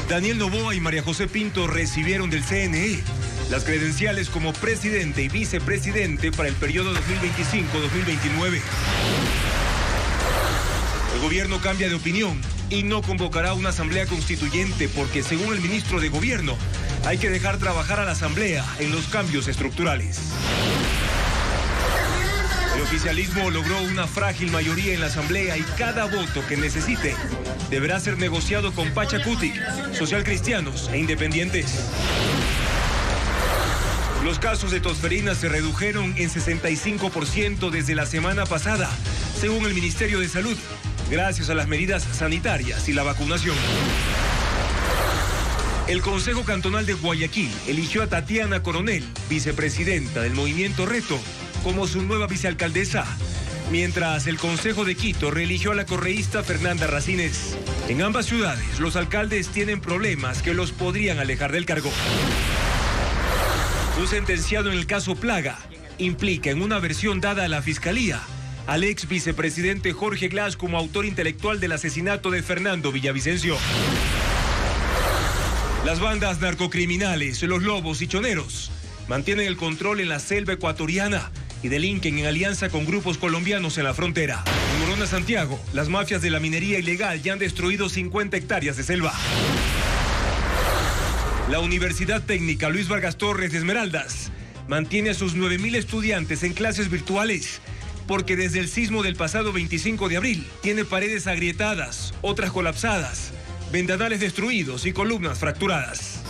Daniel Noboa y María José Pinto recibieron del CNE las credenciales como presidente y vicepresidente para el periodo 2025-2029. El gobierno cambia de opinión y no convocará una asamblea constituyente porque, según el ministro de Gobierno, hay que dejar trabajar a la asamblea en los cambios estructurales. El oficialismo logró una frágil mayoría en la asamblea y cada voto que necesite deberá ser negociado con Pachacuti, socialcristianos e independientes. Los casos de tosferina se redujeron en 65% desde la semana pasada, según el Ministerio de Salud, gracias a las medidas sanitarias y la vacunación. El Consejo Cantonal de Guayaquil eligió a Tatiana Coronel, vicepresidenta del Movimiento Reto, como su nueva vicealcaldesa, mientras el Consejo de Quito reeligió a la correísta Fernanda Racines. En ambas ciudades, los alcaldes tienen problemas que los podrían alejar del cargo. Un sentenciado en el caso Plaga implica, en una versión dada a la Fiscalía, al ex vicepresidente Jorge Glass como autor intelectual del asesinato de Fernando Villavicencio. Las bandas narcocriminales, los lobos y choneros, mantienen el control en la selva ecuatoriana y delinquen en alianza con grupos colombianos en la frontera. En Morona, Santiago, las mafias de la minería ilegal ya han destruido 50 hectáreas de selva. La Universidad Técnica Luis Vargas Torres de Esmeraldas mantiene a sus 9,000 estudiantes en clases virtuales porque desde el sismo del pasado 25 de abril tiene paredes agrietadas, otras colapsadas, ventanales destruidos y columnas fracturadas.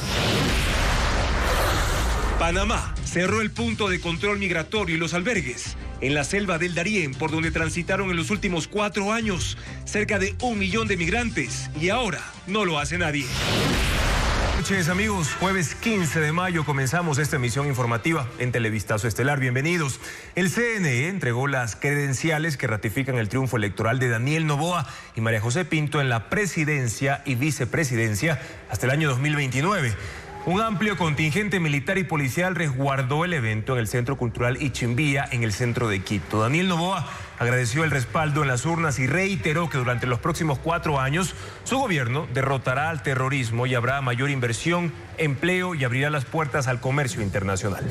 Panamá cerró el punto de control migratorio y los albergues en la selva del Darién, por donde transitaron en los últimos 4 años cerca de 1 millón de migrantes, y ahora no lo hace nadie. Buenas noches, amigos. Jueves 15 de mayo comenzamos esta emisión informativa en Televistazo Estelar. Bienvenidos. El CNE entregó las credenciales que ratifican el triunfo electoral de Daniel Noboa y María José Pinto en la presidencia y vicepresidencia hasta el año 2029. Un amplio contingente militar y policial resguardó el evento en el Centro Cultural Ichimbía, en el centro de Quito. Daniel Noboa agradeció el respaldo en las urnas y reiteró que durante los próximos 4 años su gobierno derrotará al terrorismo y habrá mayor inversión, empleo y abrirá las puertas al comercio internacional.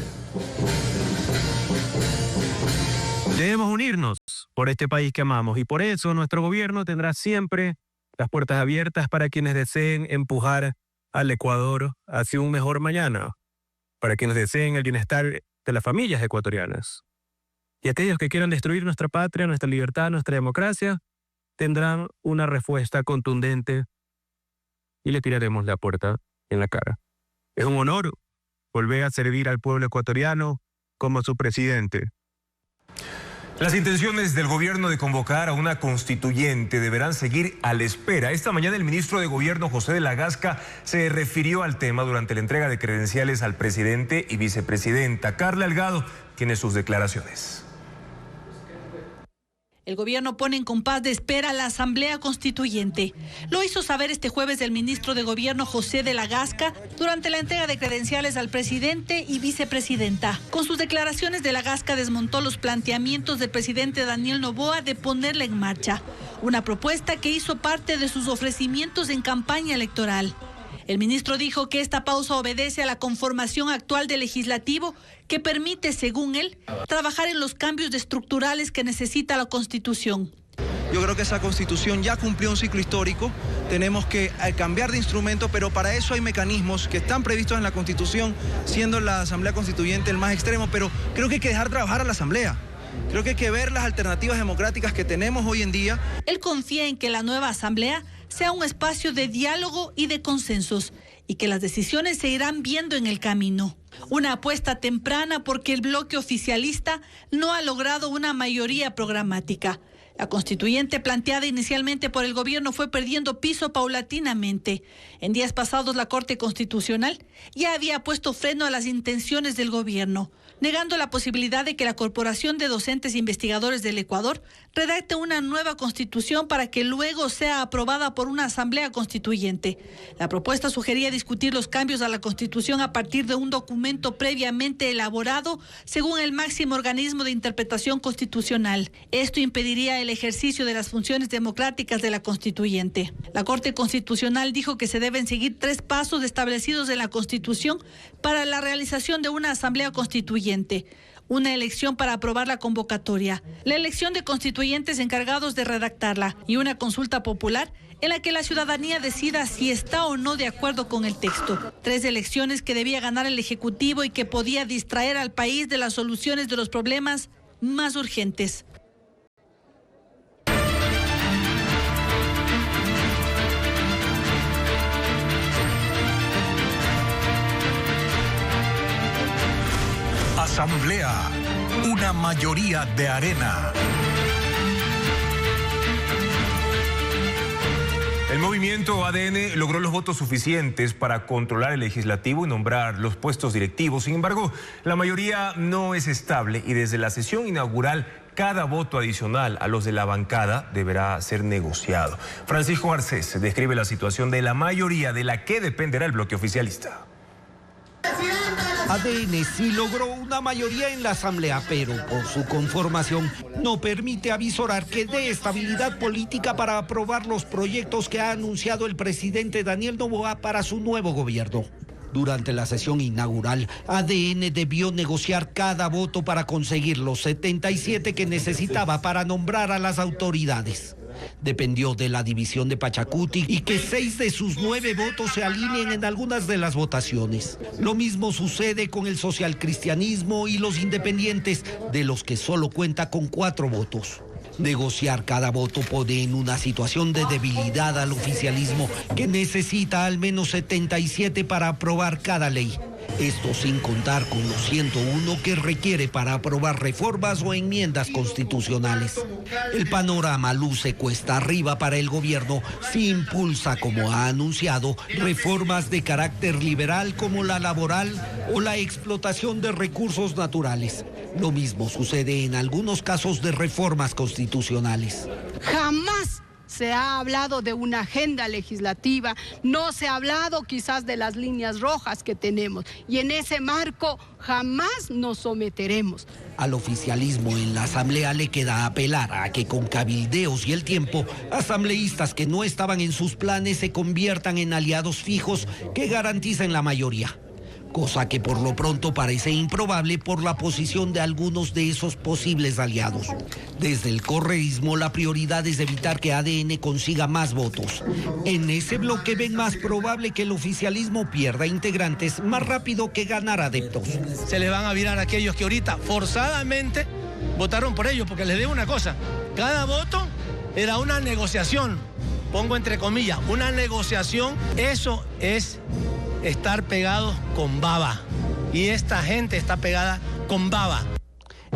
Debemos unirnos por este país que amamos y por eso nuestro gobierno tendrá siempre las puertas abiertas para quienes deseen empujar al Ecuador hacia un mejor mañana, para quienes deseen el bienestar de las familias ecuatorianas. Y aquellos que quieran destruir nuestra patria, nuestra libertad, nuestra democracia, tendrán una respuesta contundente y le tiraremos la puerta en la cara. Es un honor volver a servir al pueblo ecuatoriano como su presidente. Las intenciones del gobierno de convocar a una constituyente deberán seguir a la espera. Esta mañana el ministro de Gobierno, José de la Gasca, se refirió al tema durante la entrega de credenciales al presidente y vicepresidenta. Carla Delgado tiene sus declaraciones. El gobierno pone en compás de espera a la Asamblea Constituyente. Lo hizo saber este jueves el ministro de Gobierno, José de la Gasca, durante la entrega de credenciales al presidente y vicepresidenta. Con sus declaraciones, de la Gasca desmontó los planteamientos del presidente Daniel Noboa de ponerla en marcha, una propuesta que hizo parte de sus ofrecimientos en campaña electoral. El ministro dijo que esta pausa obedece a la conformación actual del legislativo que permite, según él, trabajar en los cambios estructurales que necesita la Constitución. Yo creo que esa Constitución ya cumplió un ciclo histórico, tenemos que cambiar de instrumento, pero para eso hay mecanismos que están previstos en la Constitución, siendo la Asamblea Constituyente el más extremo, pero creo que hay que dejar trabajar a la Asamblea. Creo que hay que ver las alternativas democráticas que tenemos hoy en día. Él confía en que la nueva Asamblea sea un espacio de diálogo y de consensos y que las decisiones se irán viendo en el camino. Una apuesta temprana porque el bloque oficialista no ha logrado una mayoría programática. La constituyente planteada inicialmente por el gobierno fue perdiendo piso paulatinamente. En días pasados, la Corte Constitucional ya había puesto freno a las intenciones del gobierno, negando la posibilidad de que la Corporación de Docentes e Investigadores del Ecuador redacte una nueva constitución para que luego sea aprobada por una asamblea constituyente. La propuesta sugería discutir los cambios a la Constitución a partir de un documento previamente elaborado según el máximo organismo de interpretación constitucional. Esto impediría el el ejercicio de las funciones democráticas de la constituyente. La Corte Constitucional dijo que se deben seguir 3 pasos establecidos en la Constitución para la realización de una asamblea constituyente. Una elección para aprobar la convocatoria, la elección de constituyentes encargados de redactarla y una consulta popular en la que la ciudadanía decida si está o no de acuerdo con el texto. 3 elecciones que debía ganar el Ejecutivo y que podía distraer al país de las soluciones de los problemas más urgentes. Asamblea, una mayoría de arena. El movimiento ADN logró los votos suficientes para controlar el legislativo y nombrar los puestos directivos. Sin embargo, la mayoría no es estable y desde la sesión inaugural cada voto adicional a los de la bancada deberá ser negociado. Francisco Garcés describe la situación de la mayoría de la que dependerá el bloque oficialista. ADN sí logró una mayoría en la Asamblea, pero por su conformación no permite avisorar que dé estabilidad política para aprobar los proyectos que ha anunciado el presidente Daniel Noboa para su nuevo gobierno. Durante la sesión inaugural, ADN debió negociar cada voto para conseguir los 77 que necesitaba para nombrar a las autoridades. Dependió de la división de Pachacuti y que 6 de sus 9 votos se alineen en algunas de las votaciones. Lo mismo sucede con el socialcristianismo y los independientes, de los que solo cuenta con 4 votos. Negociar cada voto pone en una situación de debilidad al oficialismo, que necesita al menos 77 para aprobar cada ley. Esto sin contar con los 101 que requiere para aprobar reformas o enmiendas constitucionales. El panorama luce cuesta arriba para el gobierno si impulsa, como ha anunciado, reformas de carácter liberal como la laboral o la explotación de recursos naturales. Lo mismo sucede en algunos casos de reformas constitucionales. Jamás se ha hablado de una agenda legislativa, no se ha hablado quizás de las líneas rojas que tenemos, y en ese marco jamás nos someteremos. Al oficialismo en la Asamblea le queda apelar a que con cabildeos y el tiempo, asambleístas que no estaban en sus planes se conviertan en aliados fijos que garanticen la mayoría. Cosa que por lo pronto parece improbable por la posición de algunos de esos posibles aliados. Desde el correísmo la prioridad es evitar que ADN consiga más votos. En ese bloque ven más probable que el oficialismo pierda integrantes más rápido que ganar adeptos. Se le van a virar a aquellos que ahorita forzadamente votaron por ellos, porque les digo una cosa, cada voto era una negociación, pongo entre comillas, una negociación, eso es estar pegados con baba, y esta gente está pegada con baba.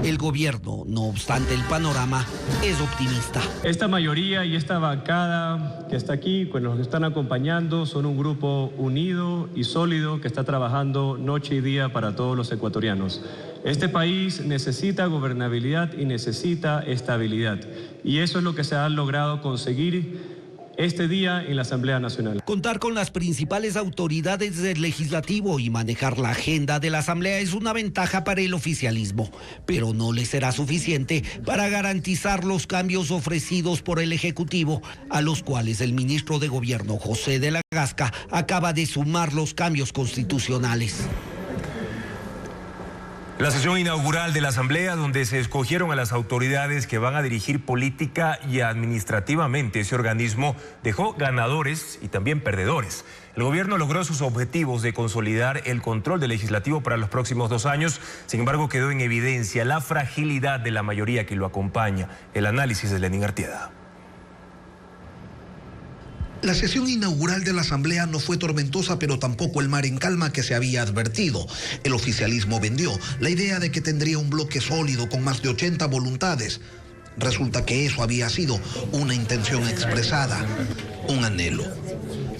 El gobierno, no obstante el panorama, es optimista. Esta mayoría y esta bancada que está aquí, que nos están acompañando, son un grupo unido y sólido que está trabajando noche y día para todos los ecuatorianos. Este país necesita gobernabilidad y necesita estabilidad, y eso es lo que se ha logrado conseguir este día en la Asamblea Nacional. Contar con las principales autoridades del legislativo y manejar la agenda de la Asamblea es una ventaja para el oficialismo, pero no le será suficiente para garantizar los cambios ofrecidos por el Ejecutivo, a los cuales el ministro de Gobierno, José de la Gasca, acaba de sumar los cambios constitucionales. La sesión inaugural de la Asamblea, donde se escogieron a las autoridades que van a dirigir política y administrativamente ese organismo, dejó ganadores y también perdedores. El gobierno logró sus objetivos de consolidar el control del legislativo para los próximos 2 años. Sin embargo, quedó en evidencia la fragilidad de la mayoría que lo acompaña. El análisis de Lenín Artieda. La sesión inaugural de la Asamblea no fue tormentosa, pero tampoco el mar en calma que se había advertido. El oficialismo vendió la idea de que tendría un bloque sólido con más de 80 voluntades. Resulta que eso había sido una intención expresada, un anhelo.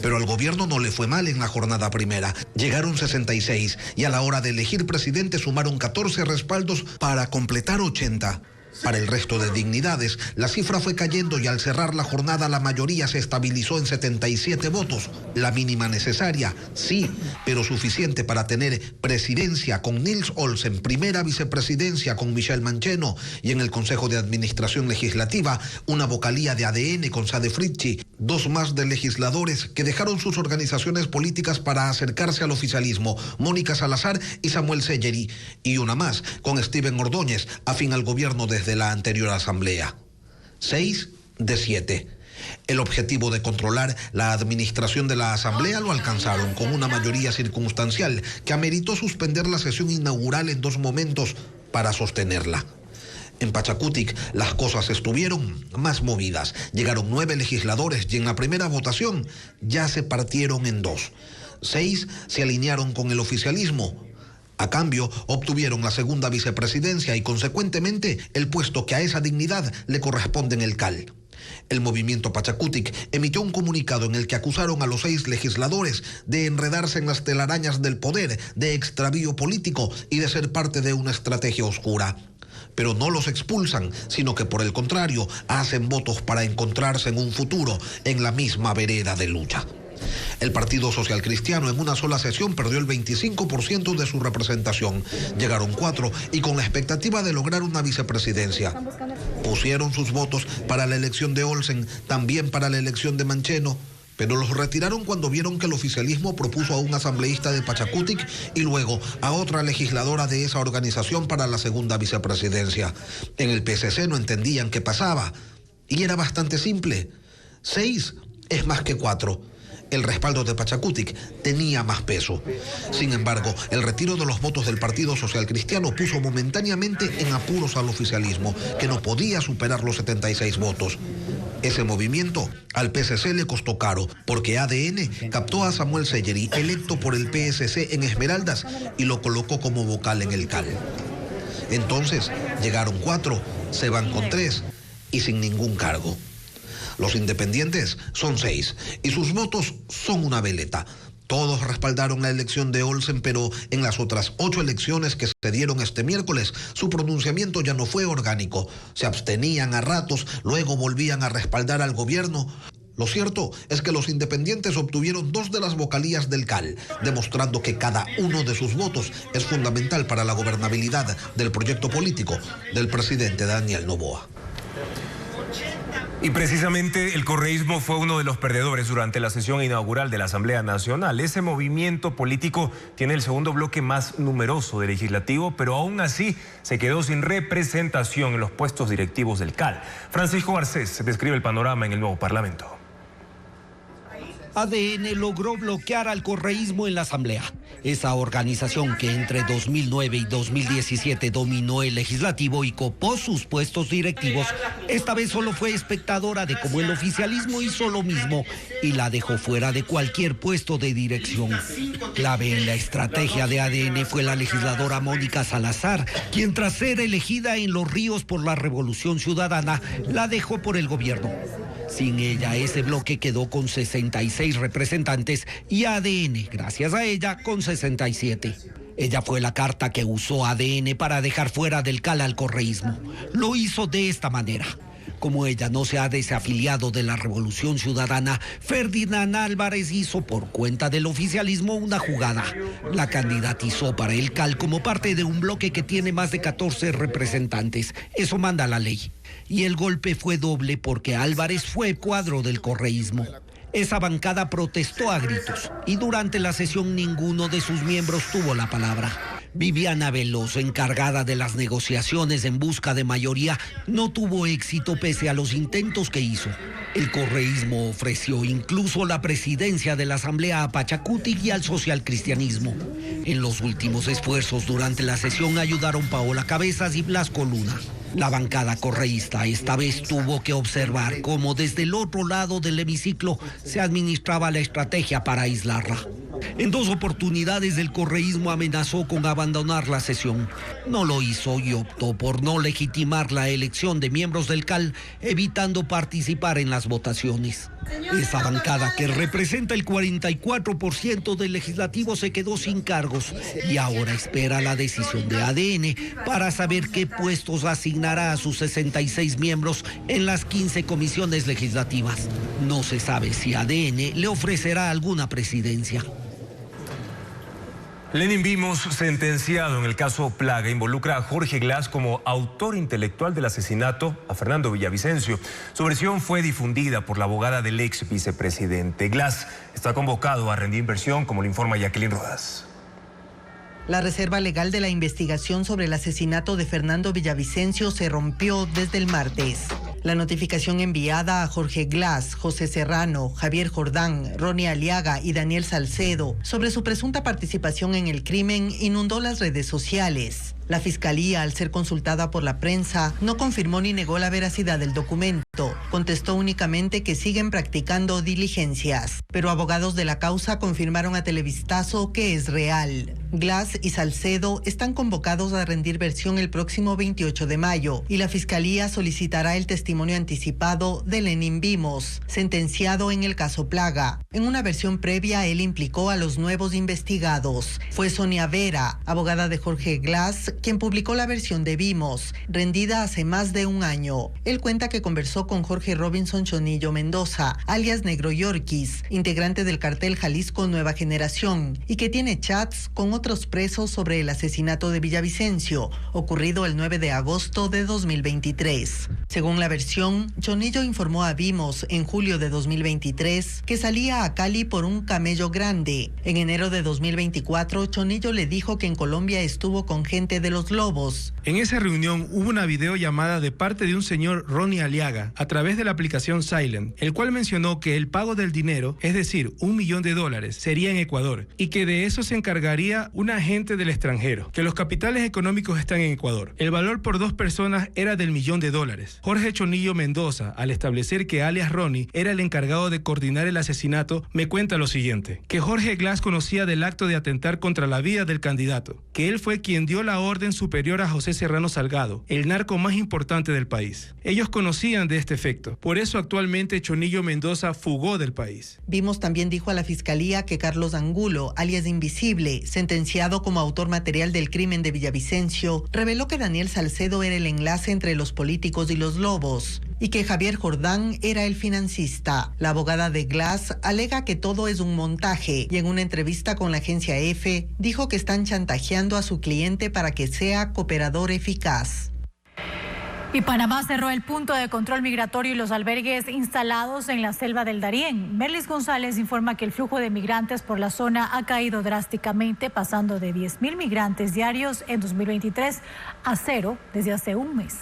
Pero al gobierno no le fue mal en la jornada primera. Llegaron 66 y a la hora de elegir presidente sumaron 14 respaldos para completar 80. Para el resto de dignidades, la cifra fue cayendo y al cerrar la jornada la mayoría se estabilizó en 77 votos. La mínima necesaria, sí, pero suficiente para tener presidencia con Nils Olsen, primera vicepresidencia con Michelle Mancheno y en el Consejo de Administración Legislativa una vocalía de ADN con Sade Fritchi, dos más de legisladores que dejaron sus organizaciones políticas para acercarse al oficialismo, Mónica Salazar y Samuel Selleri, y una más con Steven Ordóñez, afín al gobierno desde la anterior asamblea. 6 de 7. El objetivo de controlar la administración de la asamblea lo alcanzaron con una mayoría circunstancial que ameritó suspender la sesión inaugural en 2 momentos para sostenerla. En Pachakutik las cosas estuvieron más movidas. Llegaron 9 legisladores y en la primera votación ya se partieron en 2. 6 se alinearon con el oficialismo. A cambio, obtuvieron la segunda vicepresidencia y, consecuentemente, el puesto que a esa dignidad le corresponde en el CAL. El movimiento Pachakutik emitió un comunicado en el que acusaron a los 6 legisladores de enredarse en las telarañas del poder, de extravío político y de ser parte de una estrategia oscura. Pero no los expulsan, sino que por el contrario, hacen votos para encontrarse en un futuro en la misma vereda de lucha. El Partido Social Cristiano en una sola sesión perdió el 25% de su representación. Llegaron 4 y con la expectativa de lograr una vicepresidencia. Pusieron sus votos para la elección de Olsen, también para la elección de Mancheno, pero los retiraron cuando vieron que el oficialismo propuso a un asambleísta de Pachakutik y luego a otra legisladora de esa organización para la segunda vicepresidencia. En el PSC no entendían qué pasaba y era bastante simple. 6 es más que 4. El respaldo de Pachakutik tenía más peso. Sin embargo, el retiro de los votos del Partido Social Cristiano puso momentáneamente en apuros al oficialismo, que no podía superar los 76 votos. Ese movimiento al PSC le costó caro, porque ADN captó a Samuel Selleri, electo por el PSC en Esmeraldas, y lo colocó como vocal en el CAL. Entonces, llegaron 4, se van con 3 y sin ningún cargo. Los independientes son 6 y sus votos son una veleta. Todos respaldaron la elección de Olsen, pero en las otras 8 elecciones que se dieron este miércoles, su pronunciamiento ya no fue orgánico. Se abstenían a ratos, luego volvían a respaldar al gobierno. Lo cierto es que los independientes obtuvieron 2 de las vocalías del CAL, demostrando que cada uno de sus votos es fundamental para la gobernabilidad del proyecto político del presidente Daniel Noboa. Y precisamente el correísmo fue uno de los perdedores durante la sesión inaugural de la Asamblea Nacional. Ese movimiento político tiene el segundo bloque más numeroso del legislativo, pero aún así se quedó sin representación en los puestos directivos del CAL. Francisco Garcés describe el panorama en el nuevo Parlamento. ADN logró bloquear al correísmo en la Asamblea. Esa organización que entre 2009 y 2017 dominó el legislativo y copó sus puestos directivos, esta vez solo fue espectadora de cómo el oficialismo hizo lo mismo y la dejó fuera de cualquier puesto de dirección. Clave en la estrategia de ADN fue la legisladora Mónica Salazar, quien tras ser elegida en Los Ríos por la Revolución Ciudadana, la dejó por el gobierno. Sin ella, ese bloque quedó con 66 representantes y ADN, gracias a ella, con 67. Ella fue la carta que usó ADN para dejar fuera del CAL al correísmo. Lo hizo de esta manera. Como ella no se ha desafiliado de la Revolución Ciudadana, Ferdinand Álvarez hizo por cuenta del oficialismo una jugada. La candidatizó para el CAL como parte de un bloque que tiene más de 14 representantes. Eso manda la ley. Y el golpe fue doble porque Álvarez fue cuadro del correísmo. Esa bancada protestó a gritos y durante la sesión ninguno de sus miembros tuvo la palabra. Viviana Veloso, encargada de las negociaciones en busca de mayoría, no tuvo éxito pese a los intentos que hizo. El correísmo ofreció incluso la presidencia de la Asamblea a Pachakutik y al socialcristianismo. En los últimos esfuerzos durante la sesión ayudaron Paola Cabezas y Blasco Luna. La bancada correísta esta vez tuvo que observar cómo desde el otro lado del hemiciclo se administraba la estrategia para aislarla. En 2 oportunidades el correísmo amenazó con abandonar la sesión. No lo hizo y optó por no legitimar la elección de miembros del CAL, evitando participar en las votaciones. Esa bancada, que representa el 44% del legislativo, se quedó sin cargos y ahora espera la decisión de ADN para saber qué puestos asignará a sus 66 miembros en las 15 comisiones legislativas. No se sabe si ADN le ofrecerá alguna presidencia. Lenin Vimos, sentenciado en el caso Plaga, involucra a Jorge Glass como autor intelectual del asesinato a Fernando Villavicencio. Su versión fue difundida por la abogada del ex vicepresidente. Glass está convocado a rendir versión, como le informa Jacqueline Rodas. La reserva legal de la investigación sobre el asesinato de Fernando Villavicencio se rompió desde el martes. La notificación enviada a Jorge Glass, José Serrano, Javier Jordán, Ronnie Aliaga y Daniel Salcedo sobre su presunta participación en el crimen inundó las redes sociales. La fiscalía, al ser consultada por la prensa, no confirmó ni negó la veracidad del documento. Contestó únicamente que siguen practicando diligencias. Pero abogados de la causa confirmaron a Televistazo que es real. Glass y Salcedo están convocados a rendir versión el próximo 28 de mayo y la fiscalía solicitará el testimonio anticipado de Lenin Vimos, sentenciado en el caso Plaga. En una versión previa, él implicó a los nuevos investigados. Fue Sonia Vera, abogada de Jorge Glass, quien publicó la versión de Vimos, rendida hace más de un año. Él cuenta que conversó con Jorge Robinson Chonillo Mendoza, alias Negro Yorquis, integrante del cartel Jalisco Nueva Generación, y que tiene chats con otros presos sobre el asesinato de Villavicencio, ocurrido el 9 de agosto de 2023. Según la versión, Chonillo informó a Vimos en julio de 2023 que salía a Cali por un camello grande. En enero de 2024, Chonillo le dijo que en Colombia estuvo con gente de Los Lobos. En esa reunión hubo una videollamada de parte de un señor Ronnie Aliaga a través de la aplicación Silent, el cual mencionó que el pago del dinero, es decir, $1 millón, sería en Ecuador y que de eso se encargaría un agente del extranjero, que los capitales económicos están en Ecuador. El valor por 2 personas era del $1 millón. Jorge Chonillo Mendoza, al establecer que alias Ronnie era el encargado de coordinar el asesinato, me cuenta lo siguiente: que Jorge Glass conocía del acto de atentar contra la vida del candidato, que él fue quien dio la orden superior a José Serrano Salgado, el narco más importante del país. Ellos conocían de este efecto, por eso actualmente Chonillo Mendoza fugó del país. Vimos también dijo a la fiscalía que Carlos Angulo, alias Invisible, sentenciado como autor material del crimen de Villavicencio, reveló que Daniel Salcedo era el enlace entre los políticos y los lobos, y que Javier Jordán era el financista. La abogada de Glass alega que todo es un montaje y en una entrevista con la agencia EFE dijo que están chantajeando a su cliente para que sea cooperador eficaz. Y Panamá cerró el punto de control migratorio y los albergues instalados en la selva del Darién. Merlis González informa que el flujo de migrantes por la zona ha caído drásticamente, pasando de 10.000 migrantes diarios en 2023 a 0 desde hace un mes.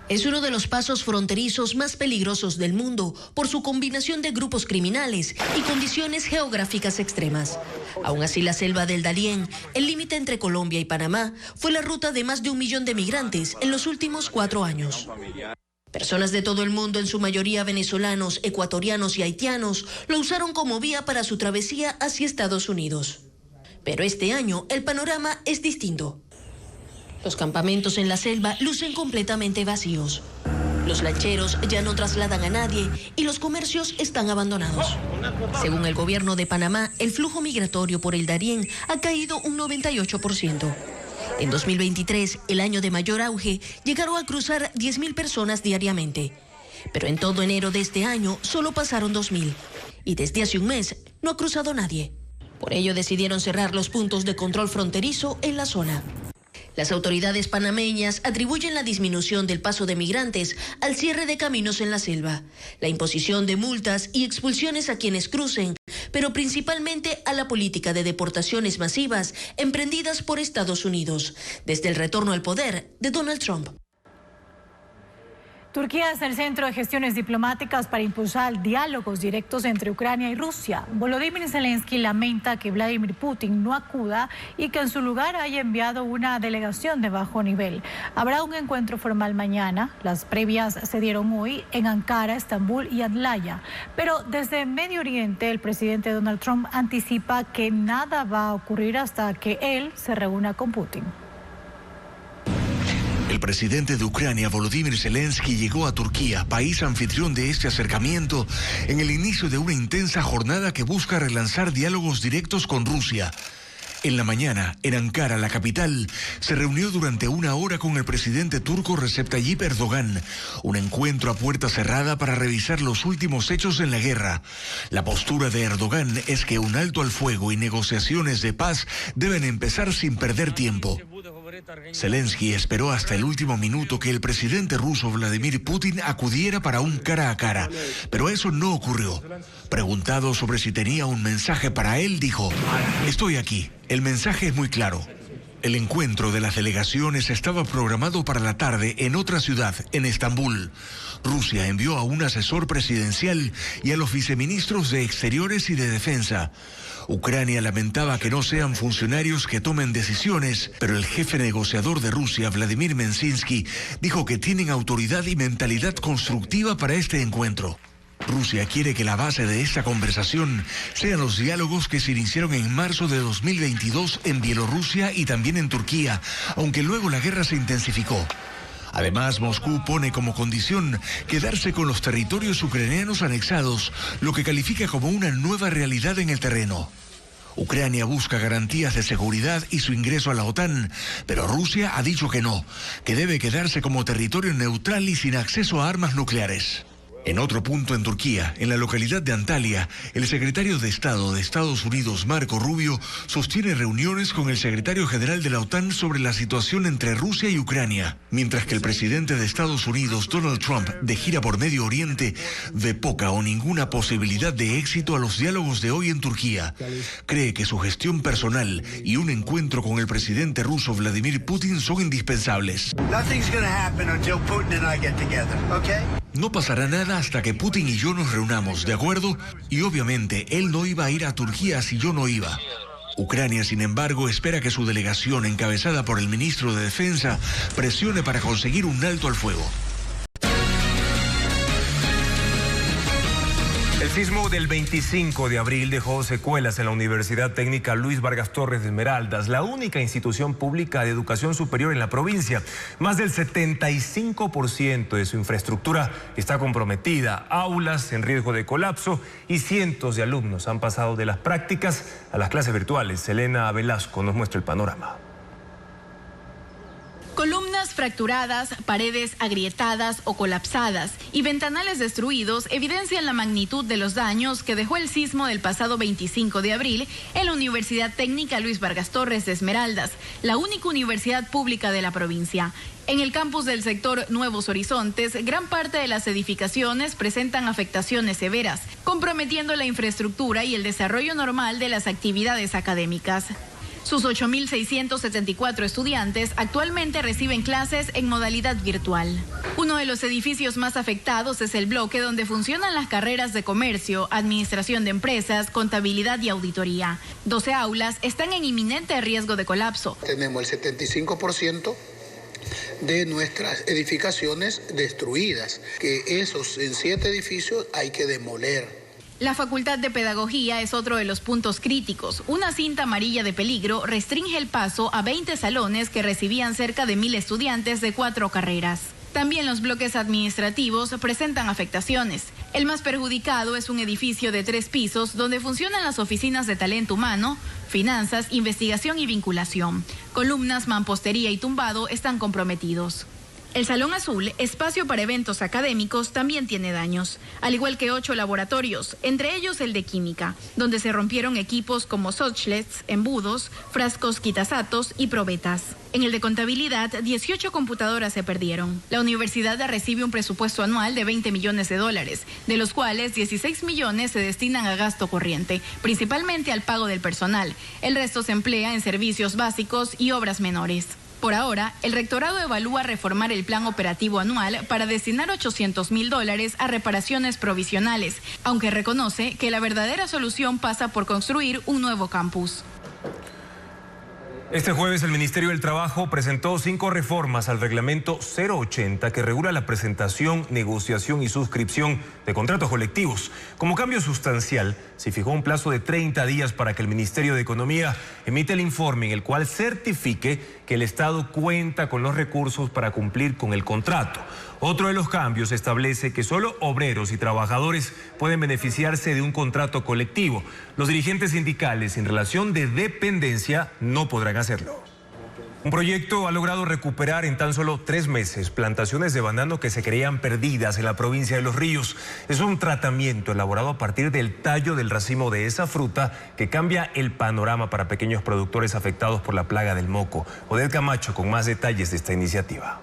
Es uno de los pasos fronterizos más peligrosos del mundo por su combinación de grupos criminales y condiciones geográficas extremas. Aún así, la selva del Darién, el límite entre Colombia y Panamá, fue la ruta de más de 1 millón de migrantes en los últimos 4 años. Personas de todo el mundo, en su mayoría venezolanos, ecuatorianos y haitianos, lo usaron como vía para su travesía hacia Estados Unidos. Pero este año el panorama es distinto. Los campamentos en la selva lucen completamente vacíos. Los lancheros ya no trasladan a nadie y los comercios están abandonados. Según el gobierno de Panamá, el flujo migratorio por el Darién ha caído un 98%. En 2023, el año de mayor auge, llegaron a cruzar 10.000 personas diariamente. Pero en todo enero de este año solo pasaron 2.000. Y desde hace un mes no ha cruzado nadie. Por ello decidieron cerrar los puntos de control fronterizo en la zona. Las autoridades panameñas atribuyen la disminución del paso de migrantes al cierre de caminos en la selva, la imposición de multas y expulsiones a quienes crucen, pero principalmente a la política de deportaciones masivas emprendidas por Estados Unidos, desde el retorno al poder de Donald Trump. Turquía es el centro de gestiones diplomáticas para impulsar diálogos directos entre Ucrania y Rusia. Volodymyr Zelensky lamenta que Vladimir Putin no acuda y que en su lugar haya enviado una delegación de bajo nivel. Habrá un encuentro formal mañana. Las previas se dieron hoy en Ankara, Estambul y Antalya. Pero desde Medio Oriente, el presidente Donald Trump anticipa que nada va a ocurrir hasta que él se reúna con Putin. El presidente de Ucrania, Volodymyr Zelensky, llegó a Turquía, país anfitrión de este acercamiento, en el inicio de una intensa jornada que busca relanzar diálogos directos con Rusia. En la mañana, en Ankara, la capital, se reunió durante una hora con el presidente turco Recep Tayyip Erdogan, un encuentro a puerta cerrada para revisar los últimos hechos en la guerra. La postura de Erdogan es que un alto al fuego y negociaciones de paz deben empezar sin perder tiempo. Zelensky esperó hasta el último minuto que el presidente ruso Vladimir Putin acudiera para un cara a cara, pero eso no ocurrió. Preguntado sobre si tenía un mensaje para él, dijo: "Estoy aquí. El mensaje es muy claro". El encuentro de las delegaciones estaba programado para la tarde en otra ciudad, en Estambul. Rusia envió a un asesor presidencial y a los viceministros de Exteriores y de Defensa. Ucrania lamentaba que no sean funcionarios que tomen decisiones, pero el jefe negociador de Rusia, Vladimir Medinsky, dijo que tienen autoridad y mentalidad constructiva para este encuentro. Rusia quiere que la base de esta conversación sean los diálogos que se iniciaron en marzo de 2022 en Bielorrusia y también en Turquía, aunque luego la guerra se intensificó. Además, Moscú pone como condición quedarse con los territorios ucranianos anexados, lo que califica como una nueva realidad en el terreno. Ucrania busca garantías de seguridad y su ingreso a la OTAN, pero Rusia ha dicho que no, que debe quedarse como territorio neutral y sin acceso a armas nucleares. En otro punto en Turquía, en la localidad de Antalya, el secretario de Estado de Estados Unidos, Marco Rubio, sostiene reuniones con el secretario general de la OTAN sobre la situación entre Rusia y Ucrania, mientras que el presidente de Estados Unidos, Donald Trump, de gira por Medio Oriente, ve poca o ninguna posibilidad de éxito a los diálogos de hoy en Turquía. Cree que su gestión personal y un encuentro con el presidente ruso Vladimir Putin son indispensables. No pasará nada hasta que Putin y yo nos reunamos, ¿de acuerdo? Y obviamente él no iba a ir a Turquía si yo no iba. Ucrania, sin embargo, espera que su delegación, encabezada por el ministro de Defensa, presione para conseguir un alto al fuego. El sismo del 25 de abril dejó secuelas en la Universidad Técnica Luis Vargas Torres de Esmeraldas, la única institución pública de educación superior en la provincia. Más del 75% de su infraestructura está comprometida, aulas en riesgo de colapso y cientos de alumnos han pasado de las prácticas a las clases virtuales. Elena Velasco nos muestra el panorama. Columnas fracturadas, paredes agrietadas o colapsadas y ventanales destruidos evidencian la magnitud de los daños que dejó el sismo del pasado 25 de abril en la Universidad Técnica Luis Vargas Torres de Esmeraldas, la única universidad pública de la provincia. En el campus del sector Nuevos Horizontes, gran parte de las edificaciones presentan afectaciones severas, comprometiendo la infraestructura y el desarrollo normal de las actividades académicas. Sus 8.674 estudiantes actualmente reciben clases en modalidad virtual. Uno de los edificios más afectados es el bloque donde funcionan las carreras de comercio, administración de empresas, contabilidad y auditoría. 12 aulas están en inminente riesgo de colapso. Tenemos el 75% de nuestras edificaciones destruidas, que esos en 7 edificios hay que demoler. La Facultad de Pedagogía es otro de los puntos críticos. Una cinta amarilla de peligro restringe el paso a 20 salones que recibían cerca de 1.000 estudiantes de 4 carreras. También los bloques administrativos presentan afectaciones. El más perjudicado es un edificio de 3 pisos donde funcionan las oficinas de talento humano, finanzas, investigación y vinculación. Columnas, mampostería y tumbado están comprometidos. El Salón Azul, espacio para eventos académicos, también tiene daños, al igual que 8 laboratorios, entre ellos el de química, donde se rompieron equipos como sochlets, embudos, frascos quitasatos y probetas. En el de contabilidad, 18 computadoras se perdieron. La universidad recibe un presupuesto anual de $20 millones, de los cuales 16 millones se destinan a gasto corriente, principalmente al pago del personal. El resto se emplea en servicios básicos y obras menores. Por ahora, el rectorado evalúa reformar el plan operativo anual para destinar $800.000 a reparaciones provisionales, aunque reconoce que la verdadera solución pasa por construir un nuevo campus. Este jueves el Ministerio del Trabajo presentó 5 reformas al reglamento 080 que regula la presentación, negociación y suscripción de contratos colectivos. Como cambio sustancial, se fijó un plazo de 30 días para que el Ministerio de Economía emita el informe en el cual certifique que el Estado cuenta con los recursos para cumplir con el contrato. Otro de los cambios establece que solo obreros y trabajadores pueden beneficiarse de un contrato colectivo. Los dirigentes sindicales en relación de dependencia no podrán hacerlo. Un proyecto ha logrado recuperar en tan solo 3 meses plantaciones de banano que se creían perdidas en la provincia de Los Ríos. Es un tratamiento elaborado a partir del tallo del racimo de esa fruta que cambia el panorama para pequeños productores afectados por la plaga del moco. Odette Camacho con más detalles de esta iniciativa.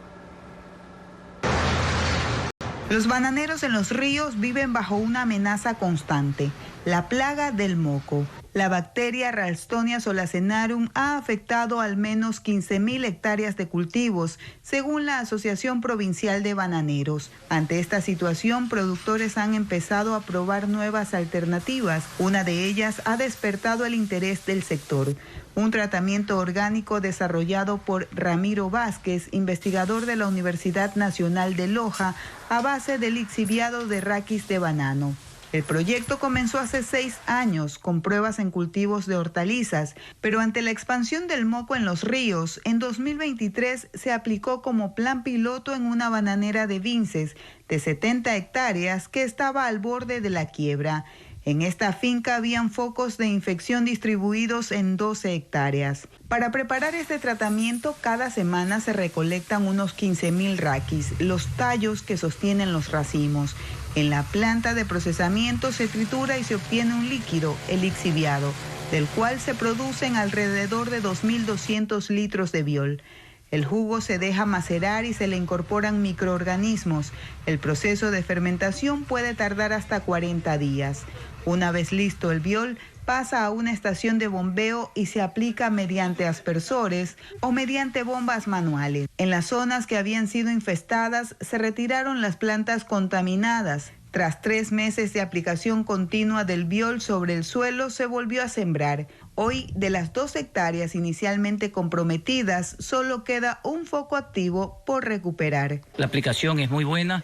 Los bananeros en Los Ríos viven bajo una amenaza constante, la plaga del moco. La bacteria Ralstonia solacenarum ha afectado al menos 15.000 hectáreas de cultivos, según la Asociación Provincial de Bananeros. Ante esta situación, productores han empezado a probar nuevas alternativas. Una de ellas ha despertado el interés del sector. Un tratamiento orgánico desarrollado por Ramiro Vázquez, investigador de la Universidad Nacional de Loja, a base del lixiviado de raquis de banano. El proyecto comenzó hace 6 años con pruebas en cultivos de hortalizas, pero ante la expansión del moco en Los Ríos, en 2023 se aplicó como plan piloto en una bananera de Vinces de 70 hectáreas que estaba al borde de la quiebra. En esta finca habían focos de infección distribuidos en 12 hectáreas. Para preparar este tratamiento, cada semana se recolectan unos 15.000 raquis, los tallos que sostienen los racimos. En la planta de procesamiento se tritura y se obtiene un líquido, el lixiviado, del cual se producen alrededor de 2.200 litros de biol. El jugo se deja macerar y se le incorporan microorganismos. El proceso de fermentación puede tardar hasta 40 días. Una vez listo el biol, pasa a una estación de bombeo y se aplica mediante aspersores o mediante bombas manuales. En las zonas que habían sido infestadas, se retiraron las plantas contaminadas. Tras 3 meses de aplicación continua del biol sobre el suelo, se volvió a sembrar. Hoy, de las 2 hectáreas inicialmente comprometidas, solo queda un foco activo por recuperar. La aplicación es muy buena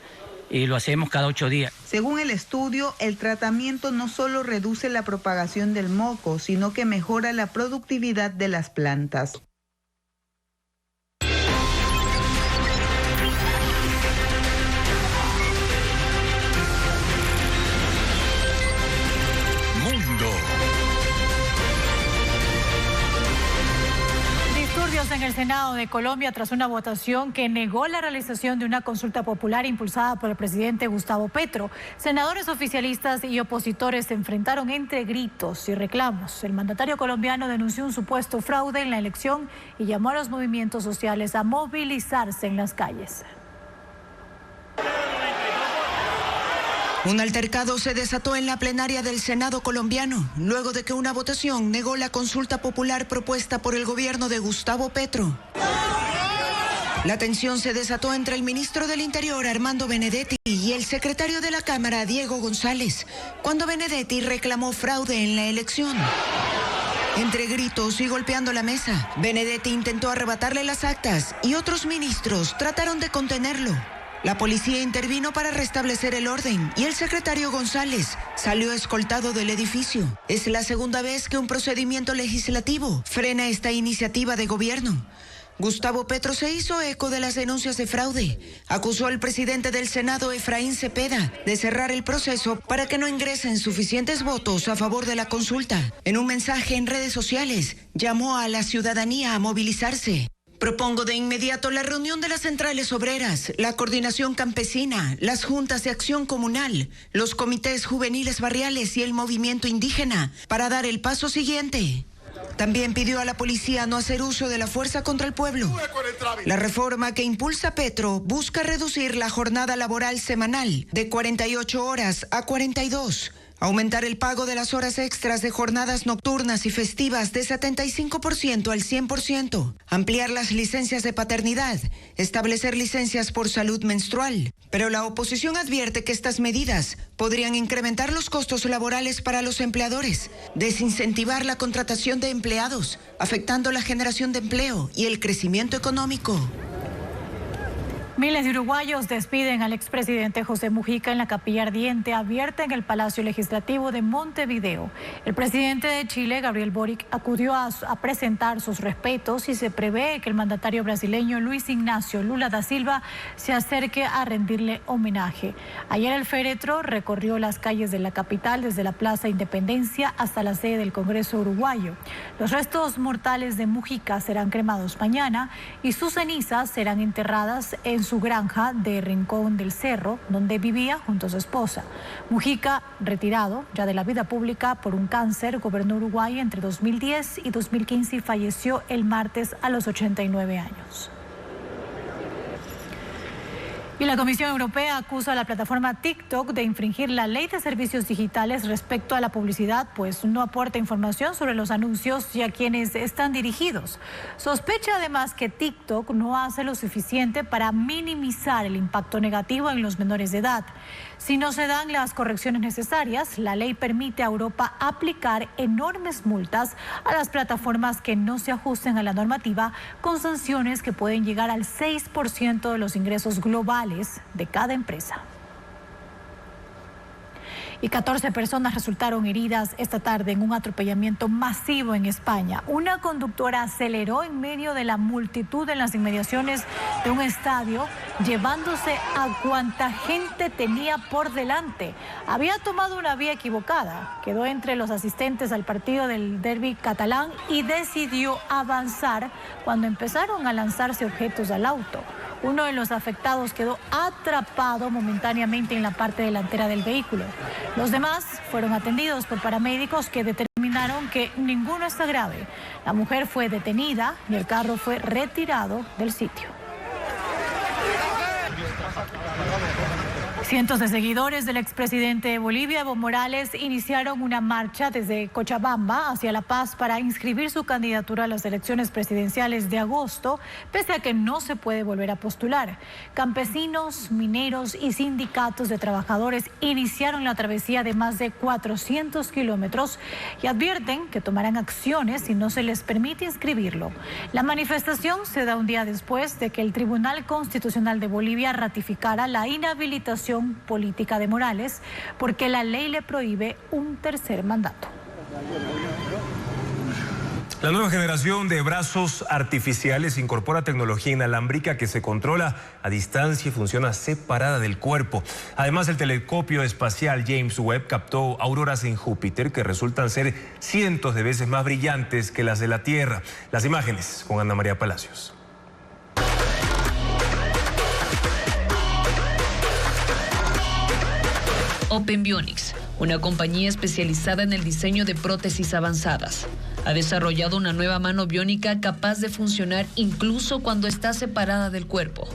y lo hacemos cada 8 días. Según el estudio, el tratamiento no solo reduce la propagación del moco, sino que mejora la productividad de las plantas. En el Senado de Colombia tras una votación que negó la realización de una consulta popular impulsada por el presidente Gustavo Petro. Senadores oficialistas y opositores se enfrentaron entre gritos y reclamos. El mandatario colombiano denunció un supuesto fraude en la elección y llamó a los movimientos sociales a movilizarse en las calles. Un altercado se desató en la plenaria del Senado colombiano, luego de que una votación negó la consulta popular propuesta por el gobierno de Gustavo Petro. La tensión se desató entre el ministro del Interior, Armando Benedetti, y el secretario de la Cámara, Diego González, cuando Benedetti reclamó fraude en la elección. Entre gritos y golpeando la mesa, Benedetti intentó arrebatarle las actas y otros ministros trataron de contenerlo. La policía intervino para restablecer el orden y el secretario González salió escoltado del edificio. Es la segunda vez que un procedimiento legislativo frena esta iniciativa de gobierno. Gustavo Petro se hizo eco de las denuncias de fraude. Acusó al presidente del Senado, Efraín Cepeda, de cerrar el proceso para que no ingresen suficientes votos a favor de la consulta. En un mensaje en redes sociales, llamó a la ciudadanía a movilizarse. Propongo de inmediato la reunión de las centrales obreras, la coordinación campesina, las juntas de acción comunal, los comités juveniles barriales y el movimiento indígena para dar el paso siguiente. También pidió a la policía no hacer uso de la fuerza contra el pueblo. La reforma que impulsa Petro busca reducir la jornada laboral semanal de 48 horas a 42. Aumentar el pago de las horas extras de jornadas nocturnas y festivas de 75% al 100%. Ampliar las licencias de paternidad. Establecer licencias por salud menstrual. Pero la oposición advierte que estas medidas podrían incrementar los costos laborales para los empleadores, desincentivar la contratación de empleados, afectando la generación de empleo y el crecimiento económico. Miles de uruguayos despiden al expresidente José Mujica en la capilla ardiente abierta en el Palacio Legislativo de Montevideo. El presidente de Chile, Gabriel Boric, acudió a presentar sus respetos y se prevé que el mandatario brasileño Luis Ignacio Lula da Silva se acerque a rendirle homenaje. Ayer el féretro recorrió las calles de la capital desde la Plaza Independencia hasta la sede del Congreso uruguayo. Los restos mortales de Mujica serán cremados mañana y sus cenizas serán enterradas en su granja de Rincón del Cerro, donde vivía junto a su esposa. Mujica, retirado ya de la vida pública por un cáncer, gobernó Uruguay entre 2010 y 2015 y falleció el martes a los 89 años. Y la Comisión Europea acusa a la plataforma TikTok de infringir la ley de servicios digitales respecto a la publicidad, pues no aporta información sobre los anuncios y a quienes están dirigidos. Sospecha además que TikTok no hace lo suficiente para minimizar el impacto negativo en los menores de edad. Si no se dan las correcciones necesarias, la ley permite a Europa aplicar enormes multas a las plataformas que no se ajusten a la normativa, con sanciones que pueden llegar al 6% de los ingresos globales de cada empresa. Y 14 personas resultaron heridas esta tarde en un atropellamiento masivo en España. Una conductora aceleró en medio de la multitud en las inmediaciones de un estadio, llevándose a cuanta gente tenía por delante. Había tomado una vía equivocada, quedó entre los asistentes al partido del derbi catalán y decidió avanzar cuando empezaron a lanzarse objetos al auto. Uno de los afectados quedó atrapado momentáneamente en la parte delantera del vehículo. Los demás fueron atendidos por paramédicos que determinaron que ninguno está grave. La mujer fue detenida y el carro fue retirado del sitio. Cientos de seguidores del expresidente de Bolivia, Evo Morales, iniciaron una marcha desde Cochabamba hacia La Paz para inscribir su candidatura a las elecciones presidenciales de agosto, pese a que no se puede volver a postular. Campesinos, mineros y sindicatos de trabajadores iniciaron la travesía de más de 400 kilómetros y advierten que tomarán acciones si no se les permite inscribirlo. La manifestación se da un día después de que el Tribunal Constitucional de Bolivia ratificara la inhabilitación política de Morales porque la ley le prohíbe un tercer mandato. La nueva generación de brazos artificiales incorpora tecnología inalámbrica que se controla a distancia y funciona separada del cuerpo. Además, el telescopio espacial James Webb captó auroras en Júpiter que resultan ser cientos de veces más brillantes que las de la Tierra. Las imágenes con Ana María Palacios. Open Bionics, una compañía especializada en el diseño de prótesis avanzadas, ha desarrollado una nueva mano biónica capaz de funcionar incluso cuando está separada del cuerpo.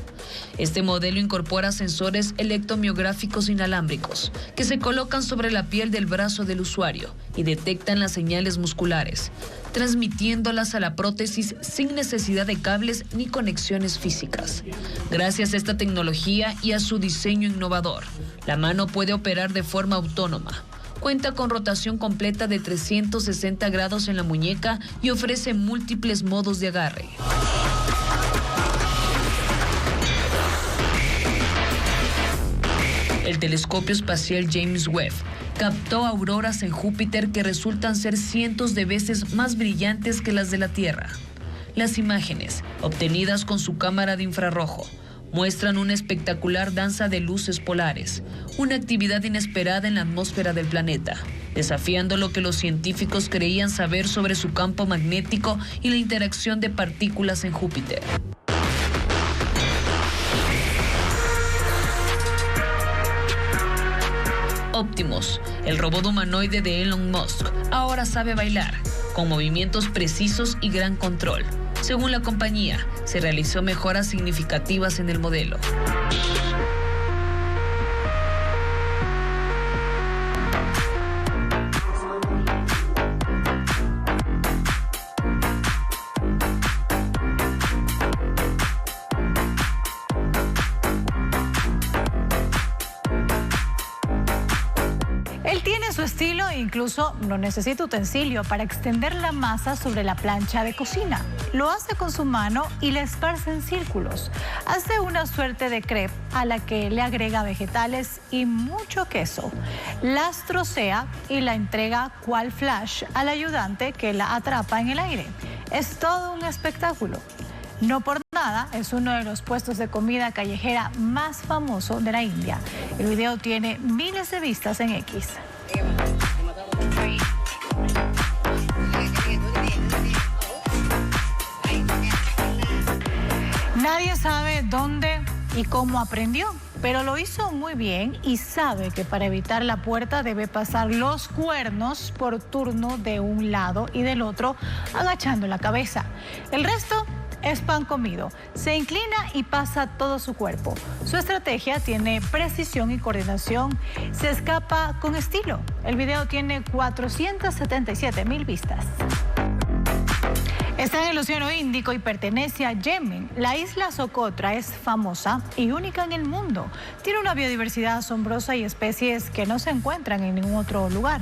Este modelo incorpora sensores electromiográficos inalámbricos que se colocan sobre la piel del brazo del usuario y detectan las señales musculares, transmitiéndolas a la prótesis sin necesidad de cables ni conexiones físicas. Gracias a esta tecnología y a su diseño innovador, la mano puede operar de forma autónoma. Cuenta con rotación completa de 360 grados en la muñeca y ofrece múltiples modos de agarre. El telescopio espacial James Webb captó auroras en Júpiter que resultan ser cientos de veces más brillantes que las de la Tierra. Las imágenes, obtenidas con su cámara de infrarrojo, muestran una espectacular danza de luces polares, una actividad inesperada en la atmósfera del planeta, desafiando lo que los científicos creían saber sobre su campo magnético y la interacción de partículas en Júpiter. Optimus, el robot humanoide de Elon Musk, ahora sabe bailar, con movimientos precisos y gran control. Según la compañía, se realizó mejoras significativas en el modelo. Él tiene su estilo e incluso no necesita utensilio para extender la masa sobre la plancha de cocina. Lo hace con su mano y la esparce en círculos. Hace una suerte de crepe a la que le agrega vegetales y mucho queso. Las trocea y la entrega cual flash al ayudante que la atrapa en el aire. Es todo un espectáculo. No por nada, es uno de los puestos de comida callejera más famoso de la India. El video tiene miles de vistas en X. Nadie sabe dónde y cómo aprendió, pero lo hizo muy bien y sabe que para evitar la puerta debe pasar los cuernos por turno de un lado y del otro, agachando la cabeza. El resto es pan comido. Se inclina y pasa todo su cuerpo. Su estrategia tiene precisión y coordinación. Se escapa con estilo. El video tiene 477,000 vistas. Está en el Océano Índico y pertenece a Yemen. La isla Socotra es famosa y única en el mundo. Tiene una biodiversidad asombrosa y especies que no se encuentran en ningún otro lugar.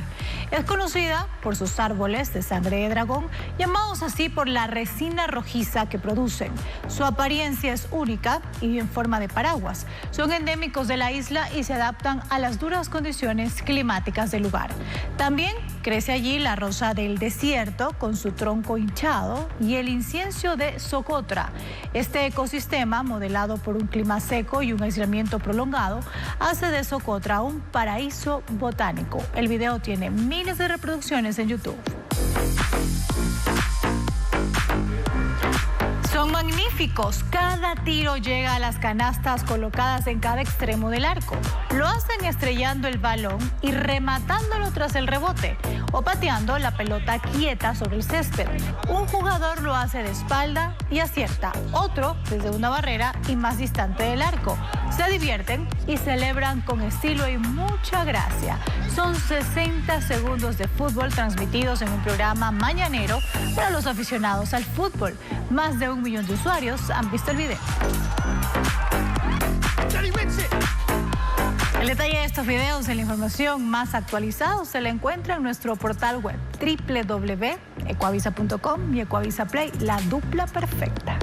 Es conocida por sus árboles de sangre de dragón, llamados así por la resina rojiza que producen. Su apariencia es única y en forma de paraguas. Son endémicos de la isla y se adaptan a las duras condiciones climáticas del lugar. También crece allí la rosa del desierto con su tronco hinchado y el incienso de Socotra. Este ecosistema, modelado por un clima seco y un aislamiento prolongado, hace de Socotra un paraíso botánico. El video tiene miles de reproducciones en YouTube. Son magníficos. Cada tiro llega a las canastas colocadas en cada extremo del arco. Lo hacen estrellando el balón y rematándolo tras el rebote o pateando la pelota quieta sobre el césped. Un jugador lo hace de espalda y acierta, otro desde una barrera y más distante del arco. Se divierten y celebran con estilo y mucha gracia. Son 60 segundos de fútbol transmitidos en un programa mañanero para los aficionados al fútbol. Más de 1 millón de usuarios han visto el video. El detalle de estos videos y la información más actualizada se la encuentra en nuestro portal web www.ecuavisa.com y Ecuavisa Play, la dupla perfecta.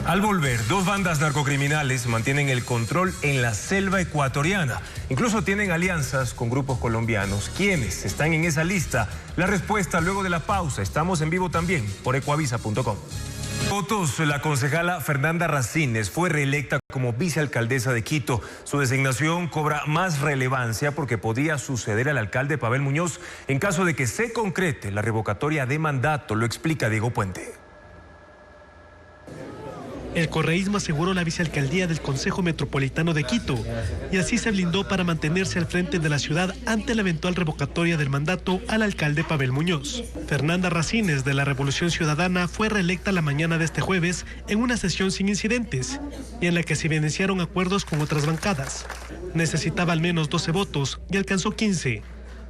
Al volver, 2 bandas narcocriminales mantienen el control en la selva ecuatoriana. Incluso tienen alianzas con grupos colombianos. ¿Quiénes están en esa lista? La respuesta luego de la pausa. Estamos en vivo también por ecuavisa.com. Votos, la concejala Fernanda Racines fue reelecta como vicealcaldesa de Quito. Su designación cobra más relevancia porque podría suceder al alcalde Pavel Muñoz en caso de que se concrete la revocatoria de mandato, lo explica Diego Puente. El correísmo aseguró la vicealcaldía del Consejo Metropolitano de Quito y así se blindó para mantenerse al frente de la ciudad ante la eventual revocatoria del mandato al alcalde Pavel Muñoz. Fernanda Racines, de la Revolución Ciudadana, fue reelecta la mañana de este jueves en una sesión sin incidentes y en la que se evidenciaron acuerdos con otras bancadas. Necesitaba al menos 12 votos y alcanzó 15.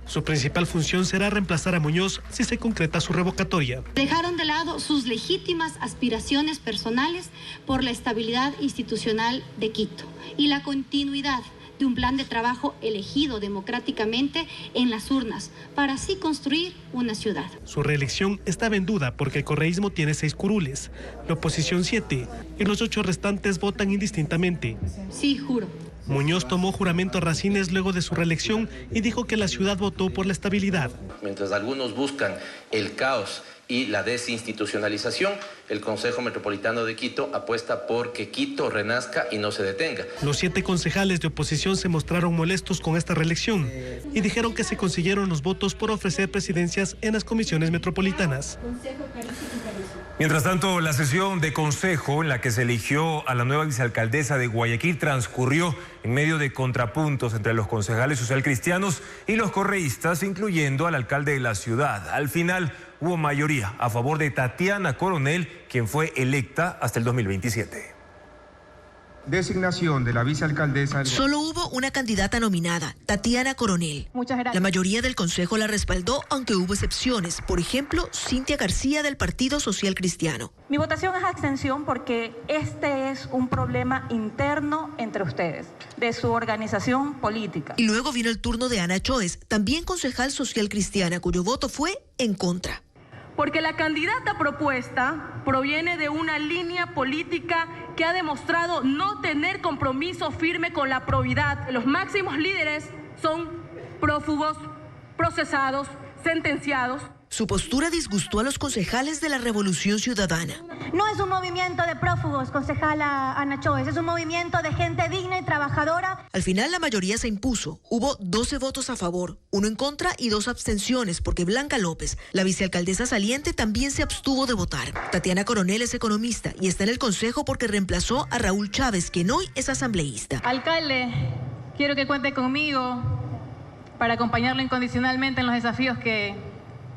Su principal función será reemplazar a Muñoz si se concreta su revocatoria. Dejaron de lado sus legítimas aspiraciones personales por la estabilidad institucional de Quito y la continuidad de un plan de trabajo elegido democráticamente en las urnas para así construir una ciudad. Su reelección estaba en duda porque el correísmo tiene 6 curules, la oposición 7 y los 8 restantes votan indistintamente. Sí, juro. Muñoz tomó juramento a Racines luego de su reelección y dijo que la ciudad votó por la estabilidad. Mientras algunos buscan el caos y la desinstitucionalización, el Consejo Metropolitano de Quito apuesta por que Quito renazca y no se detenga. Los 7 concejales de oposición se mostraron molestos con esta reelección y dijeron que se consiguieron los votos por ofrecer presidencias en las comisiones metropolitanas. Mientras tanto, la sesión de consejo en la que se eligió a la nueva vicealcaldesa de Guayaquil transcurrió en medio de contrapuntos entre los concejales socialcristianos y los correístas, incluyendo al alcalde de la ciudad. Al final hubo mayoría a favor de Tatiana Coronel, quien fue electa hasta el 2027. designación de la vicealcaldesa. Solo hubo una candidata nominada, Tatiana Coronel. Muchas gracias. La mayoría del consejo la respaldó, aunque hubo excepciones. Por ejemplo, Cintia García del Partido Social Cristiano. Mi votación es abstención porque este es un problema interno entre ustedes, de su organización política. Y luego vino el turno de Ana Choes, también concejal social cristiana, cuyo voto fue en contra. Porque la candidata propuesta proviene de una línea política que ha demostrado no tener compromiso firme con la probidad. Los máximos líderes son prófugos, procesados, sentenciados. Su postura disgustó a los concejales de la Revolución Ciudadana. No es un movimiento de prófugos, concejala Ana Choes, es un movimiento de gente digna y trabajadora. Al final la mayoría se impuso. Hubo 12 votos a favor, 1 en contra y 2 abstenciones, porque Blanca López, la vicealcaldesa saliente, también se abstuvo de votar. Tatiana Coronel es economista y está en el consejo porque reemplazó a Raúl Chávez, quien hoy es asambleísta. Alcalde, quiero que cuente conmigo para acompañarlo incondicionalmente en los desafíos que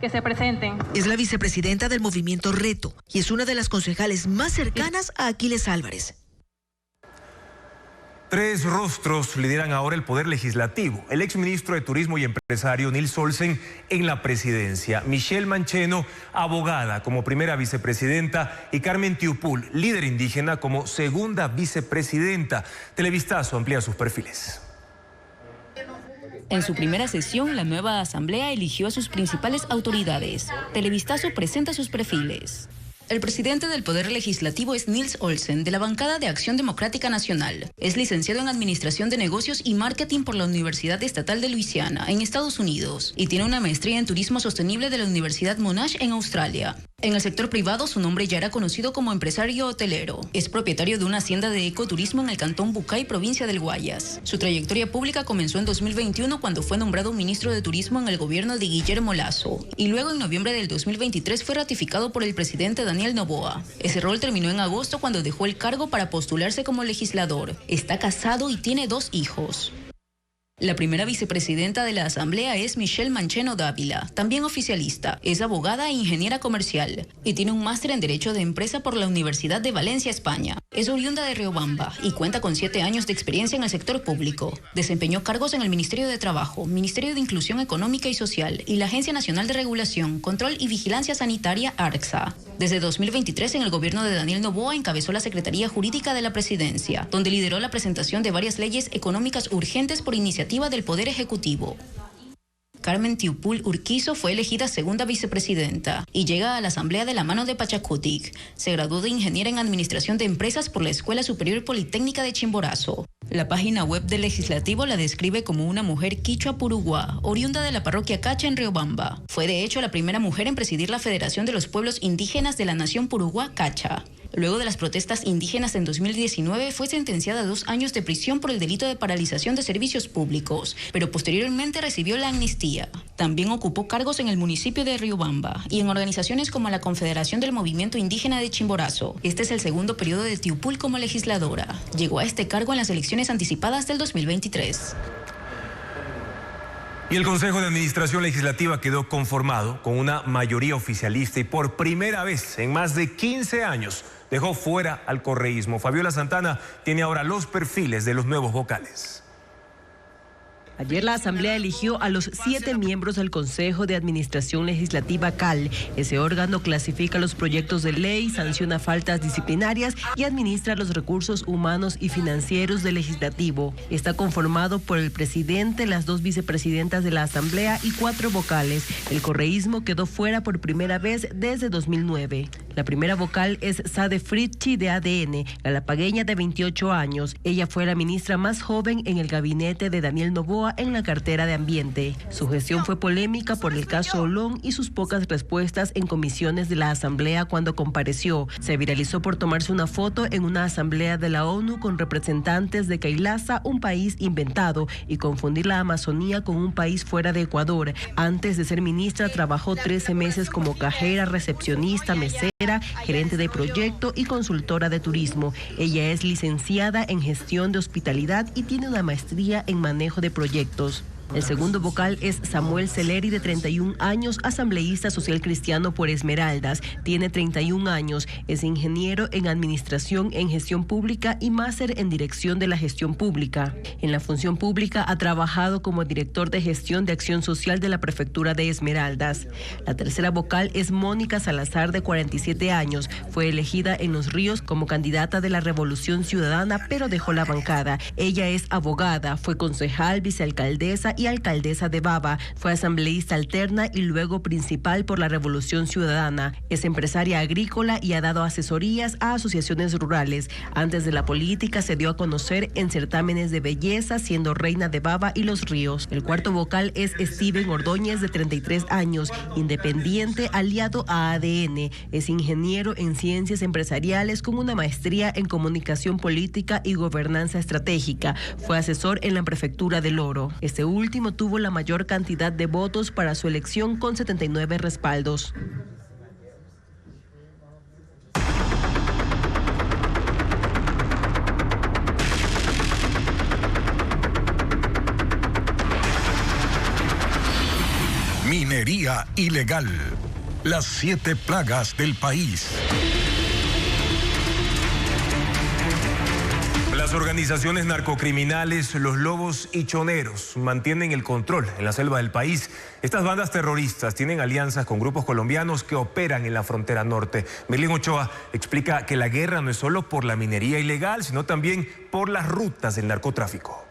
se presenten. Es la vicepresidenta del movimiento Reto y es una de las concejales más cercanas a Aquiles Álvarez. 3 rostros lideran ahora el poder legislativo. El exministro de Turismo y empresario Nils Olsen en la presidencia, Michelle Mancheno, abogada, como primera vicepresidenta, y Carmen Tiupul, líder indígena, como segunda vicepresidenta. Televistazo amplía sus perfiles. En su primera sesión, la nueva asamblea eligió a sus principales autoridades. Televistazo presenta sus perfiles. El presidente del Poder Legislativo es Nils Olsen, de la bancada de Acción Democrática Nacional. Es licenciado en Administración de Negocios y Marketing por la Universidad Estatal de Luisiana, en Estados Unidos, y tiene una maestría en Turismo Sostenible de la Universidad Monash, en Australia. En el sector privado, su nombre ya era conocido como empresario hotelero. Es propietario de una hacienda de ecoturismo en el cantón Bucay, provincia del Guayas. Su trayectoria pública comenzó en 2021 cuando fue nombrado ministro de Turismo en el gobierno de Guillermo Lasso. Y luego en noviembre del 2023 fue ratificado por el presidente Daniel Noboa. Ese rol terminó en agosto cuando dejó el cargo para postularse como legislador. Está casado y tiene 2 hijos. La primera vicepresidenta de la Asamblea es Michelle Mancheno Dávila, también oficialista. Es abogada e ingeniera comercial y tiene un máster en Derecho de Empresa por la Universidad de Valencia, España. Es oriunda de Riobamba y cuenta con 7 años de experiencia en el sector público. Desempeñó cargos en el Ministerio de Trabajo, Ministerio de Inclusión Económica y Social y la Agencia Nacional de Regulación, Control y Vigilancia Sanitaria, ARCSA. Desde 2023, en el gobierno de Daniel Noboa, encabezó la Secretaría Jurídica de la Presidencia, donde lideró la presentación de varias leyes económicas urgentes por iniciativa del Poder Ejecutivo. Carmen Tiupul Urquizo fue elegida segunda vicepresidenta y llega a la Asamblea de la mano de Pachacutic. Se graduó de ingeniera en Administración de Empresas por la Escuela Superior Politécnica de Chimborazo. La página web del Legislativo la describe como una mujer quichua puruguá, oriunda de la parroquia Cacha en Riobamba. Fue de hecho la primera mujer en presidir la Federación de los Pueblos Indígenas de la Nación Puruguá Cacha. Luego de las protestas indígenas en 2019, fue sentenciada a 2 años de prisión por el delito de paralización de servicios públicos, pero posteriormente recibió la amnistía. También ocupó cargos en el municipio de Riobamba y en organizaciones como la Confederación del Movimiento Indígena de Chimborazo. Este es el segundo periodo de Tiupul como legisladora. Llegó a este cargo en las elecciones anticipadas del 2023. Y el Consejo de Administración Legislativa quedó conformado con una mayoría oficialista y por primera vez en más de 15 años dejó fuera al correísmo. Fabiola Santana tiene ahora los perfiles de los nuevos vocales. Ayer la Asamblea eligió a los 7 miembros del Consejo de Administración Legislativa CAL. Ese órgano clasifica los proyectos de ley, sanciona faltas disciplinarias y administra los recursos humanos y financieros del Legislativo. Está conformado por el presidente, las 2 vicepresidentas de la Asamblea y 4 vocales. El correísmo quedó fuera por primera vez desde 2009. La primera vocal es Sade Fritchi de ADN, galapagueña de 28 años. Ella fue la ministra más joven en el gabinete de Daniel Noboa en la cartera de Ambiente. Su gestión fue polémica por el caso Olón y sus pocas respuestas en comisiones de la Asamblea cuando compareció. Se viralizó por tomarse una foto en una asamblea de la ONU con representantes de Kailasa, un país inventado, y confundir la Amazonía con un país fuera de Ecuador. Antes de ser ministra, trabajó 13 meses como cajera, recepcionista, mesera, gerente de proyecto y consultora de turismo. Ella es licenciada en gestión de hospitalidad y tiene una maestría en manejo de proyectos. El segundo vocal es Samuel Celeri, de 31 años, asambleísta social cristiano por Esmeraldas. Tiene 31 años, es ingeniero en administración en gestión pública y máster en dirección de la gestión pública. En la función pública ha trabajado como director de gestión de acción social de la prefectura de Esmeraldas. La tercera vocal es Mónica Salazar, de 47 años. Fue elegida en Los Ríos como candidata de la Revolución Ciudadana, pero dejó la bancada. Ella es abogada, fue concejal, vicealcaldesa y alcaldesa de Baba. Fue asambleísta alterna y luego principal por la Revolución Ciudadana. Es empresaria agrícola y ha dado asesorías a asociaciones rurales. Antes de la política se dio a conocer en certámenes de belleza, siendo reina de Baba y Los Ríos. El cuarto vocal es Steven Ordóñez, de 33 años, independiente, aliado a ADN. Es ingeniero en ciencias empresariales con una maestría en comunicación política y gobernanza estratégica. Fue asesor en la prefectura del Oro. Este último tuvo la mayor cantidad de votos para su elección, con 79 respaldos. Minería ilegal. Las 7 plagas del país. Las organizaciones narcocriminales, los lobos y choneros mantienen el control en la selva del país. Estas bandas terroristas tienen alianzas con grupos colombianos que operan en la frontera norte. Merlin Ochoa explica que la guerra no es solo por la minería ilegal, sino también por las rutas del narcotráfico.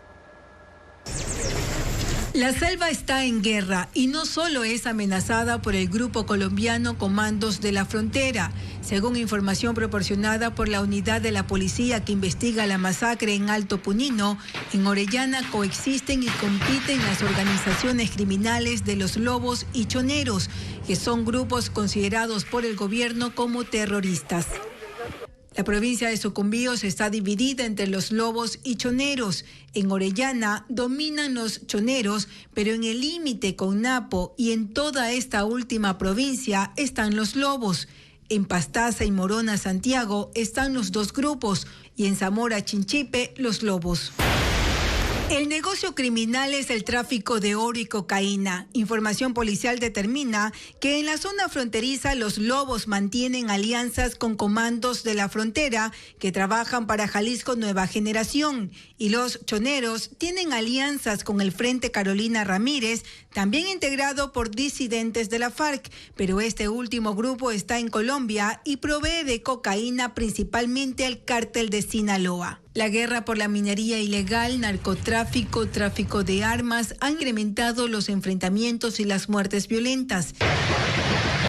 La selva está en guerra y no solo es amenazada por el grupo colombiano Comandos de la Frontera. Según información proporcionada por la unidad de la policía que investiga la masacre en Alto Punino, en Orellana coexisten y compiten las organizaciones criminales de los lobos y choneros, que son grupos considerados por el gobierno como terroristas. La provincia de Sucumbíos está dividida entre los lobos y choneros. En Orellana dominan los choneros, pero en el límite con Napo y en toda esta última provincia están los lobos. En Pastaza y Morona, Santiago, están los dos grupos y en Zamora, Chinchipe, los lobos. El negocio criminal es el tráfico de oro y cocaína. Información policial determina que en la zona fronteriza los lobos mantienen alianzas con comandos de la frontera que trabajan para Jalisco Nueva Generación, y los choneros tienen alianzas con el Frente Carolina Ramírez, también integrado por disidentes de la FARC, pero este último grupo está en Colombia y provee de cocaína principalmente al cártel de Sinaloa. La guerra por la minería ilegal, narcotráfico, tráfico de armas han incrementado los enfrentamientos y las muertes violentas.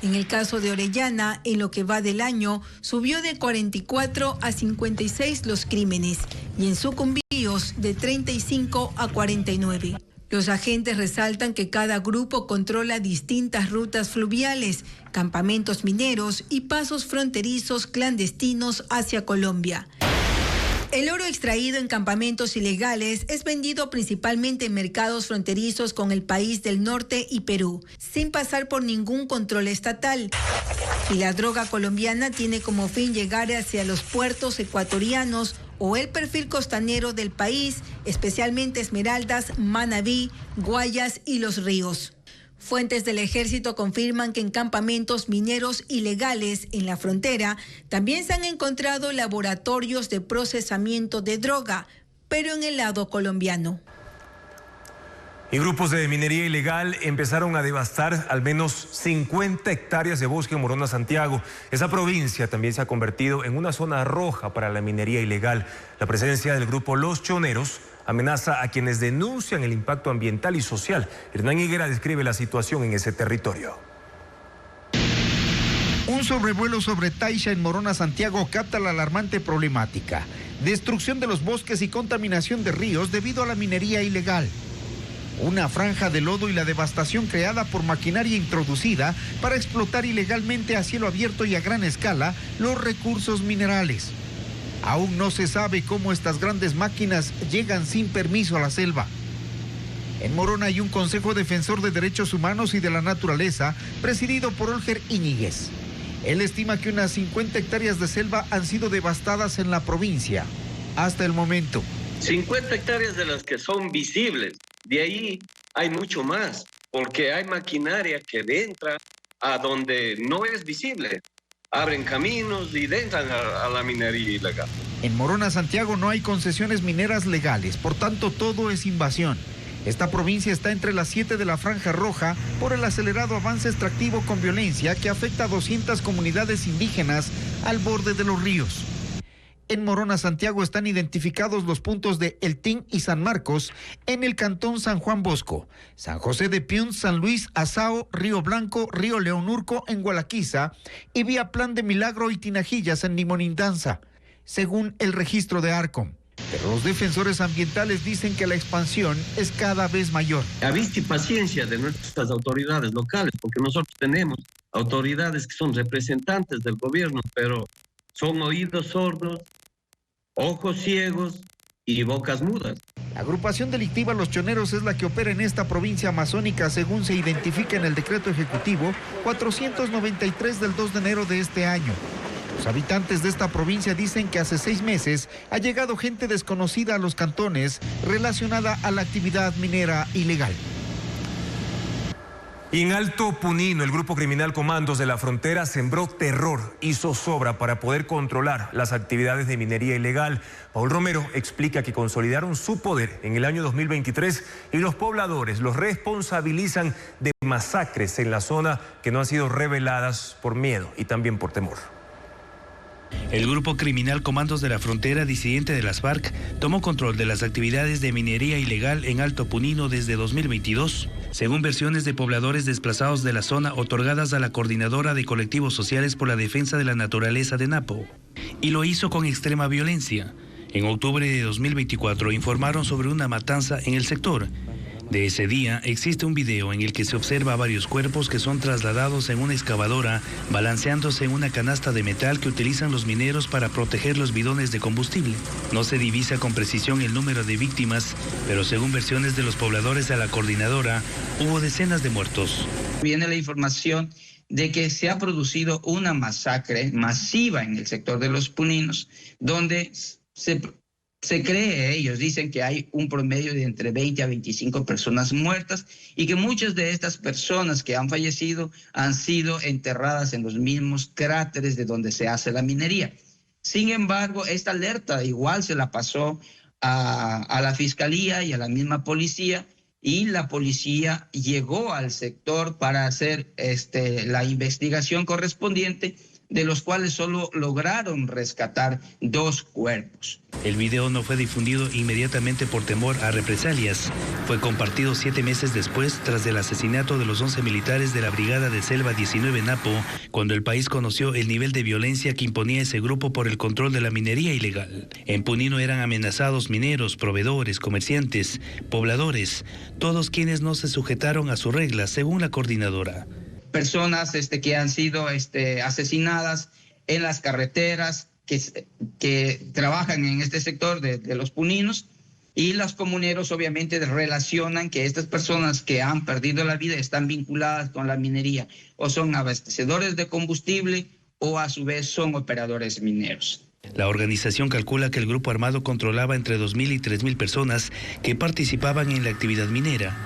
En el caso de Orellana, en lo que va del año, subió de 44 a 56 los crímenes y en Sucumbíos de 35 a 49. Los agentes resaltan que cada grupo controla distintas rutas fluviales, campamentos mineros y pasos fronterizos clandestinos hacia Colombia. El oro extraído en campamentos ilegales es vendido principalmente en mercados fronterizos con el país del norte y Perú, sin pasar por ningún control estatal. Y la droga colombiana tiene como fin llegar hacia los puertos ecuatorianos o el perfil costanero del país, especialmente Esmeraldas, Manabí, Guayas y Los Ríos. Fuentes del ejército confirman que en campamentos mineros ilegales en la frontera también se han encontrado laboratorios de procesamiento de droga, pero en el lado colombiano. Y grupos de minería ilegal empezaron a devastar al menos 50 hectáreas de bosque en Morona, Santiago. Esa provincia también se ha convertido en una zona roja para la minería ilegal. La presencia del grupo Los Choneros amenaza a quienes denuncian el impacto ambiental y social. Hernán Higuera describe la situación en ese territorio. Un sobrevuelo sobre Taisha en Morona, Santiago capta la alarmante problemática. Destrucción de los bosques y contaminación de ríos debido a la minería ilegal. Una franja de lodo y la devastación creada por maquinaria introducida para explotar ilegalmente a cielo abierto y a gran escala los recursos minerales. Aún no se sabe cómo estas grandes máquinas llegan sin permiso a la selva. En Morona hay un Consejo Defensor de Derechos Humanos y de la Naturaleza, presidido por Olger Íñiguez. Él estima que unas 50 hectáreas de selva han sido devastadas en la provincia hasta el momento. 50 hectáreas de las que son visibles. De ahí hay mucho más, porque hay maquinaria que entra a donde no es visible. Abren caminos y entran a la minería ilegal. En Morona, Santiago, no hay concesiones mineras legales, por tanto todo es invasión. Esta provincia está entre las 7 de la Franja Roja por el acelerado avance extractivo con violencia que afecta a 200 comunidades indígenas al borde de los ríos. En Morona, Santiago, están identificados los puntos de El Tin y San Marcos en el cantón San Juan Bosco, San José de Piun, San Luis, Azao, Río Blanco, Río Leonurco en Gualaquiza y vía Plan de Milagro y Tinajillas en Limonindanza, según el registro de Arcom. Pero los defensores ambientales dicen que la expansión es cada vez mayor. A vista y paciencia de nuestras autoridades locales, porque nosotros tenemos autoridades que son representantes del gobierno, pero son oídos sordos, ojos ciegos y bocas mudas. La agrupación delictiva Los Choneros es la que opera en esta provincia amazónica, según se identifica en el decreto ejecutivo 493 del 2 de enero de este año. Los habitantes de esta provincia dicen que hace 6 meses ha llegado gente desconocida a los cantones relacionada a la actividad minera ilegal. Y en Alto Punino, el grupo criminal Comandos de la Frontera sembró terror y zozobra para poder controlar las actividades de minería ilegal. Paul Romero explica que consolidaron su poder en el año 2023 y los pobladores los responsabilizan de masacres en la zona que no han sido reveladas por miedo y también por temor. El grupo criminal Comandos de la Frontera, disidente de las FARC, tomó control de las actividades de minería ilegal en Alto Punino desde 2022, según versiones de pobladores desplazados de la zona otorgadas a la Coordinadora de Colectivos Sociales por la Defensa de la Naturaleza de Napo. Y lo hizo con extrema violencia. En octubre de 2024 informaron sobre una matanza en el sector. De ese día existe un video en el que se observa varios cuerpos que son trasladados en una excavadora, balanceándose en una canasta de metal que utilizan los mineros para proteger los bidones de combustible. No se divisa con precisión el número de víctimas, pero según versiones de los pobladores de la coordinadora, hubo decenas de muertos. Viene la información de que se ha producido una masacre masiva en el sector de los Puninos, donde se cree, ellos dicen que hay un promedio de entre 20 a 25 personas muertas y que muchas de estas personas que han fallecido han sido enterradas en los mismos cráteres de donde se hace la minería. Sin embargo, esta alerta igual se la pasó a la fiscalía y a la misma policía, y la policía llegó al sector para hacer la investigación correspondiente, de los cuales solo lograron rescatar 2 cuerpos. El video no fue difundido inmediatamente por temor a represalias. Fue compartido 7 meses después, tras el asesinato de los 11 militares de la Brigada de Selva 19 Napo, cuando el país conoció el nivel de violencia que imponía ese grupo por el control de la minería ilegal. En Punino eran amenazados mineros, proveedores, comerciantes, pobladores, todos quienes no se sujetaron a sus reglas, según la coordinadora. Personas que han sido asesinadas en las carreteras, que trabajan en este sector de los Puninos, y los comuneros obviamente relacionan que estas personas que han perdido la vida están vinculadas con la minería, o son abastecedores de combustible o a su vez son operadores mineros. La organización calcula que el grupo armado controlaba entre 2.000 y 3.000 personas que participaban en la actividad minera.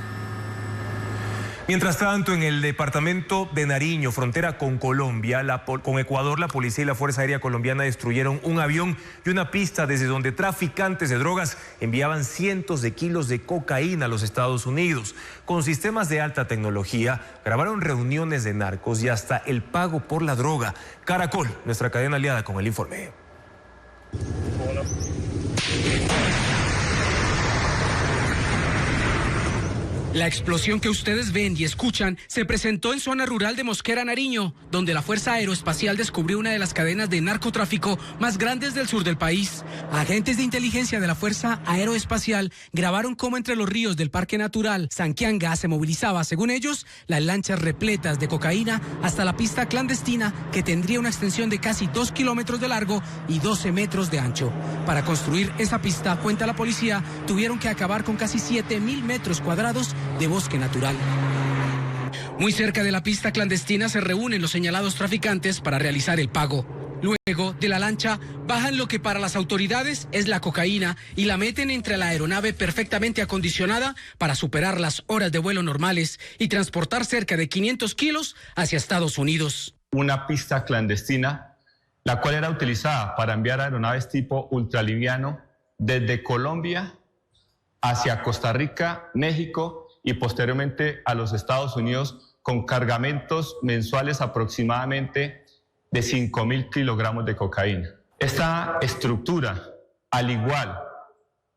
Mientras tanto, en el departamento de Nariño, frontera con Colombia, con Ecuador, la policía y la Fuerza Aérea Colombiana destruyeron un avión y una pista desde donde traficantes de drogas enviaban cientos de kilos de cocaína a los Estados Unidos. Con sistemas de alta tecnología, grabaron reuniones de narcos y hasta el pago por la droga. Caracol, nuestra cadena aliada, con el informe. La explosión que ustedes ven y escuchan se presentó en zona rural de Mosquera, Nariño, donde la Fuerza Aeroespacial descubrió una de las cadenas de narcotráfico más grandes del sur del país. Agentes de inteligencia de la Fuerza Aeroespacial grabaron cómo entre los ríos del Parque Natural Sanquianga se movilizaba, según ellos, las lanchas repletas de cocaína hasta la pista clandestina, que tendría una extensión de casi 2 kilómetros de largo y 12 metros de ancho. Para construir esa pista, cuenta la policía, tuvieron que acabar con casi 7.000 metros cuadrados de bosque natural. Muy cerca de la pista clandestina se reúnen los señalados traficantes para realizar el pago. Luego de la lancha, bajan lo que para las autoridades es la cocaína y la meten entre la aeronave perfectamente acondicionada para superar las horas de vuelo normales y transportar cerca de 500 kilos hacia Estados Unidos. Una pista clandestina, la cual era utilizada para enviar aeronaves tipo ultraliviano desde Colombia hacia Costa Rica, México y posteriormente a los Estados Unidos con cargamentos mensuales aproximadamente de 5.000 kilogramos de cocaína. Esta estructura, al igual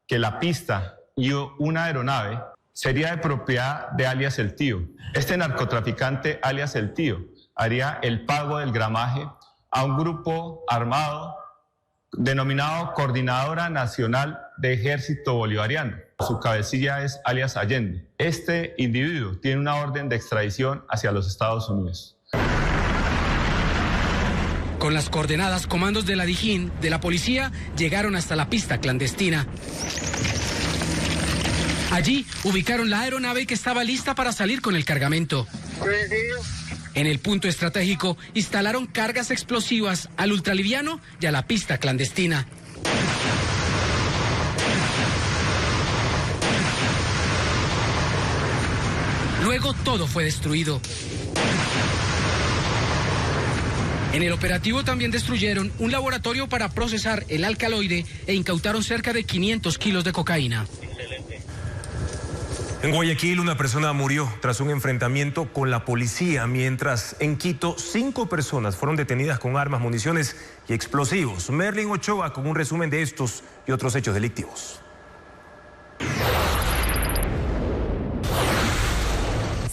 que la pista y una aeronave, sería de propiedad de alias El Tío. Este narcotraficante, alias El Tío, haría el pago del gramaje a un grupo armado denominado Coordinadora Nacional de Ejército Bolivariano. Su cabecilla es alias Allende. Este individuo tiene una orden de extradición hacia los Estados Unidos. Con las coordenadas, comandos de la Dijín, de la policía, llegaron hasta la pista clandestina. Allí ubicaron la aeronave que estaba lista para salir con el cargamento. En el punto estratégico instalaron cargas explosivas al ultraliviano y a la pista clandestina. Luego todo fue destruido. En el operativo también destruyeron un laboratorio para procesar el alcaloide e incautaron cerca de 500 kilos de cocaína. En Guayaquil, una persona murió tras un enfrentamiento con la policía, mientras en Quito 5 personas fueron detenidas con armas, municiones y explosivos. Merlin Ochoa con un resumen de estos y otros hechos delictivos.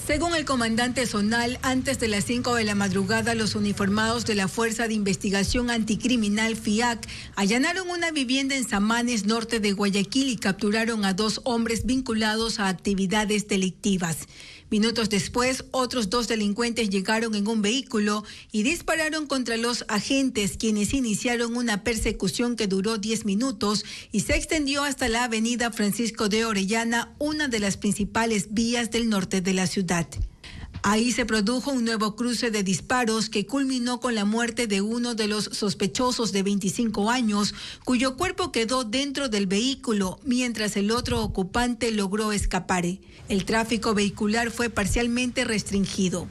Según el comandante zonal, antes de las 5 de la madrugada, los uniformados de la Fuerza de Investigación Anticriminal FIAC allanaron una vivienda en Samanes, norte de Guayaquil, y capturaron a 2 hombres vinculados a actividades delictivas. Minutos después, otros 2 delincuentes llegaron en un vehículo y dispararon contra los agentes, quienes iniciaron una persecución que duró 10 minutos y se extendió hasta la avenida Francisco de Orellana, una de las principales vías del norte de la ciudad. Ahí se produjo un nuevo cruce de disparos que culminó con la muerte de uno de los sospechosos de 25 años, cuyo cuerpo quedó dentro del vehículo, mientras el otro ocupante logró escapar. El tráfico vehicular fue parcialmente restringido.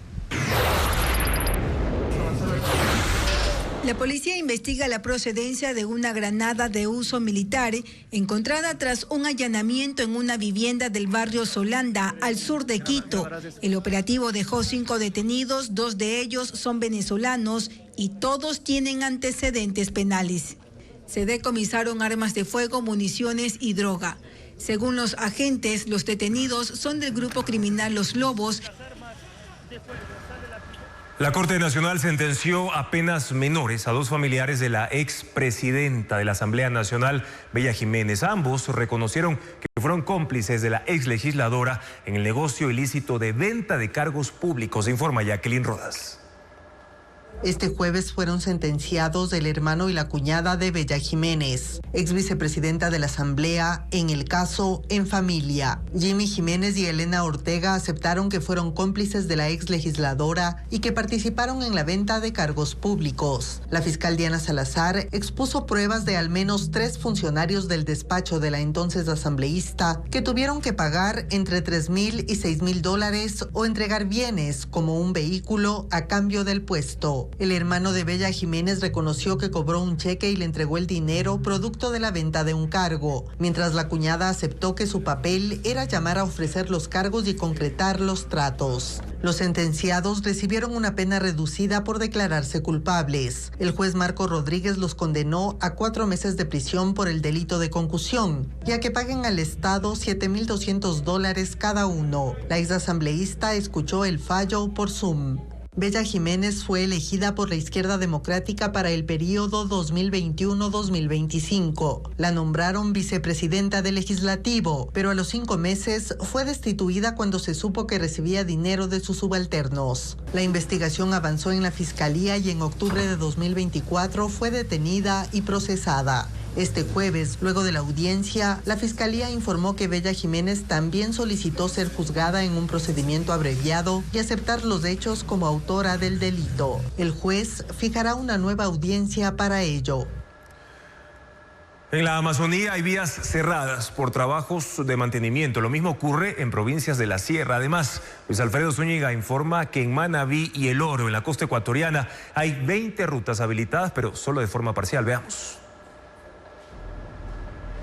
La policía investiga la procedencia de una granada de uso militar encontrada tras un allanamiento en una vivienda del barrio Solanda, al sur de Quito. El operativo dejó 5 detenidos, 2 de ellos son venezolanos y todos tienen antecedentes penales. Se decomisaron armas de fuego, municiones y droga. Según los agentes, los detenidos son del grupo criminal Los Lobos. La Corte Nacional sentenció a penas menores a 2 familiares de la expresidenta de la Asamblea Nacional, Bella Jiménez. Ambos reconocieron que fueron cómplices de la exlegisladora en el negocio ilícito de venta de cargos públicos, informa Jacqueline Rodas. Este jueves fueron sentenciados el hermano y la cuñada de Bella Jiménez, ex vicepresidenta de la Asamblea, en el caso En Familia. Jimmy Jiménez y Elena Ortega aceptaron que fueron cómplices de la ex legisladora y que participaron en la venta de cargos públicos. La fiscal Diana Salazar expuso pruebas de al menos 3 funcionarios del despacho de la entonces asambleísta que tuvieron que pagar entre $3,000 y $6,000 o entregar bienes como un vehículo a cambio del puesto. El hermano de Bella Jiménez reconoció que cobró un cheque y le entregó el dinero producto de la venta de un cargo, mientras la cuñada aceptó que su papel era llamar a ofrecer los cargos y concretar los tratos. Los sentenciados recibieron una pena reducida por declararse culpables. El juez Marco Rodríguez los condenó a 4 meses de prisión por el delito de concusión y a que paguen al Estado $7,200 cada uno. La exasambleísta escuchó el fallo por Zoom. Bella Jiménez fue elegida por la Izquierda Democrática para el periodo 2021-2025. La nombraron vicepresidenta del Legislativo, pero a los 5 meses fue destituida cuando se supo que recibía dinero de sus subalternos. La investigación avanzó en la Fiscalía y en octubre de 2024 fue detenida y procesada. Este jueves, luego de la audiencia, la Fiscalía informó que Bella Jiménez también solicitó ser juzgada en un procedimiento abreviado y aceptar los hechos como autora del delito. El juez fijará una nueva audiencia para ello. En la Amazonía hay vías cerradas por trabajos de mantenimiento. Lo mismo ocurre en provincias de la Sierra. Además, Luis Alfredo Zúñiga informa que en Manabí y El Oro, en la costa ecuatoriana, hay 20 rutas habilitadas, pero solo de forma parcial. Veamos.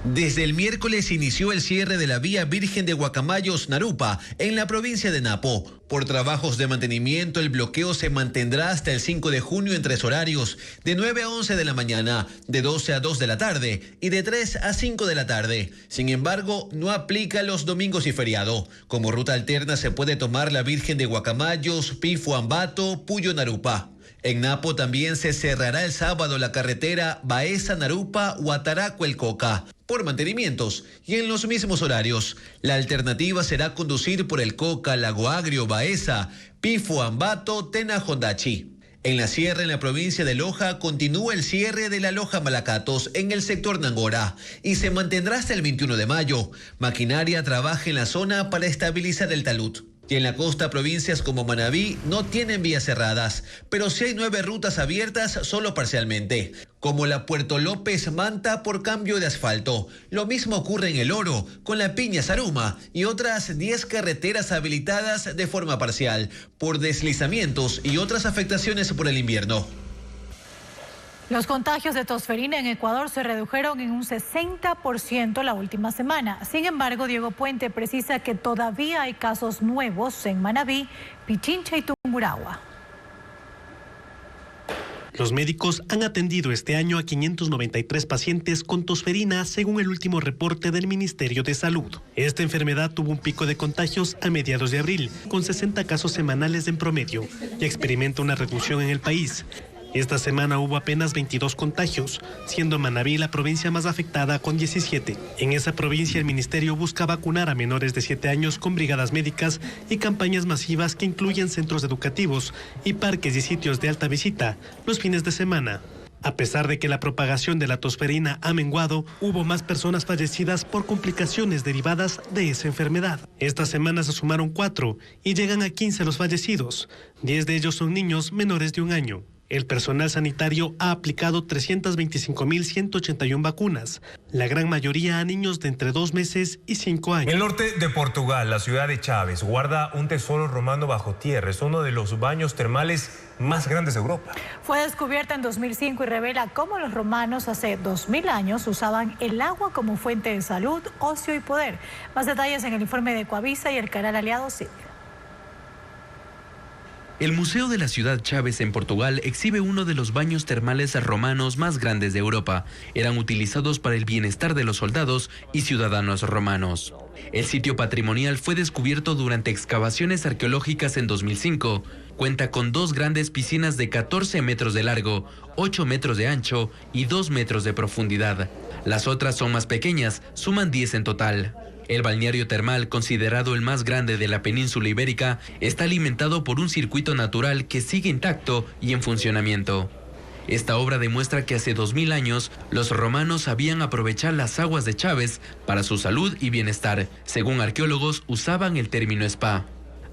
Desde el miércoles inició el cierre de la vía Virgen de Guacamayos-Narupa en la provincia de Napo. Por trabajos de mantenimiento, el bloqueo se mantendrá hasta el 5 de junio en 3 horarios, de 9 a 11 de la mañana, de 12 a 2 de la tarde y de 3 a 5 de la tarde. Sin embargo, no aplica los domingos y feriado. Como ruta alterna se puede tomar la Virgen de Guacamayos, Pifo Ambato, Puyo-Narupa. En Napo también se cerrará el sábado la carretera Baeza-Narupa, Huataraco-El Coca, por mantenimientos y en los mismos horarios. La alternativa será conducir por El Coca, Lago Agrio, Baeza, Pifo Ambato, Tena Hondachi. En la sierra, en la provincia de Loja, continúa el cierre de la Loja Malacatos en el sector Nangora y se mantendrá hasta el 21 de mayo. Maquinaria trabaja en la zona para estabilizar el talud. Y en la costa, provincias como Manabí no tienen vías cerradas, pero sí hay 9 rutas abiertas solo parcialmente, como la Puerto López-Manta por cambio de asfalto. Lo mismo ocurre en El Oro, con la Piña-Saruma y otras 10 carreteras habilitadas de forma parcial, por deslizamientos y otras afectaciones por el invierno. Los contagios de tosferina en Ecuador se redujeron en un 60% la última semana. Sin embargo, Diego Puente precisa que todavía hay casos nuevos en Manabí, Pichincha y Tungurahua. Los médicos han atendido este año a 593 pacientes con tosferina, según el último reporte del Ministerio de Salud. Esta enfermedad tuvo un pico de contagios a mediados de abril, con 60 casos semanales en promedio, y experimenta una reducción en el país. Esta semana hubo apenas 22 contagios, siendo Manabí la provincia más afectada con 17. En esa provincia el ministerio busca vacunar a menores de 7 años con brigadas médicas y campañas masivas que incluyen centros educativos y parques y sitios de alta visita los fines de semana. A pesar de que la propagación de la tosferina ha menguado, hubo más personas fallecidas por complicaciones derivadas de esa enfermedad. Esta semana se sumaron 4 y llegan a 15 los fallecidos. 10 de ellos son niños menores de 1 año. El personal sanitario ha aplicado 325.181 vacunas, la gran mayoría a niños de entre 2 meses y 5 años. En el norte de Portugal, la ciudad de Chaves guarda un tesoro romano bajo tierra. Es uno de los baños termales más grandes de Europa. Fue descubierta en 2005 y revela cómo los romanos hace 2000 años usaban el agua como fuente de salud, ocio y poder. Más detalles en el informe de Coavisa y el canal aliado CID. El Museo de la Ciudad Chaves en Portugal exhibe uno de los baños termales romanos más grandes de Europa. Eran utilizados para el bienestar de los soldados y ciudadanos romanos. El sitio patrimonial fue descubierto durante excavaciones arqueológicas en 2005. Cuenta con 2 grandes piscinas de 14 metros de largo, 8 metros de ancho y 2 metros de profundidad. Las otras son más pequeñas, suman 10 en total. El balneario termal, considerado el más grande de la península ibérica, está alimentado por un circuito natural que sigue intacto y en funcionamiento. Esta obra demuestra que hace 2000 años los romanos sabían aprovechar las aguas de Chaves para su salud y bienestar. Según arqueólogos, usaban el término spa.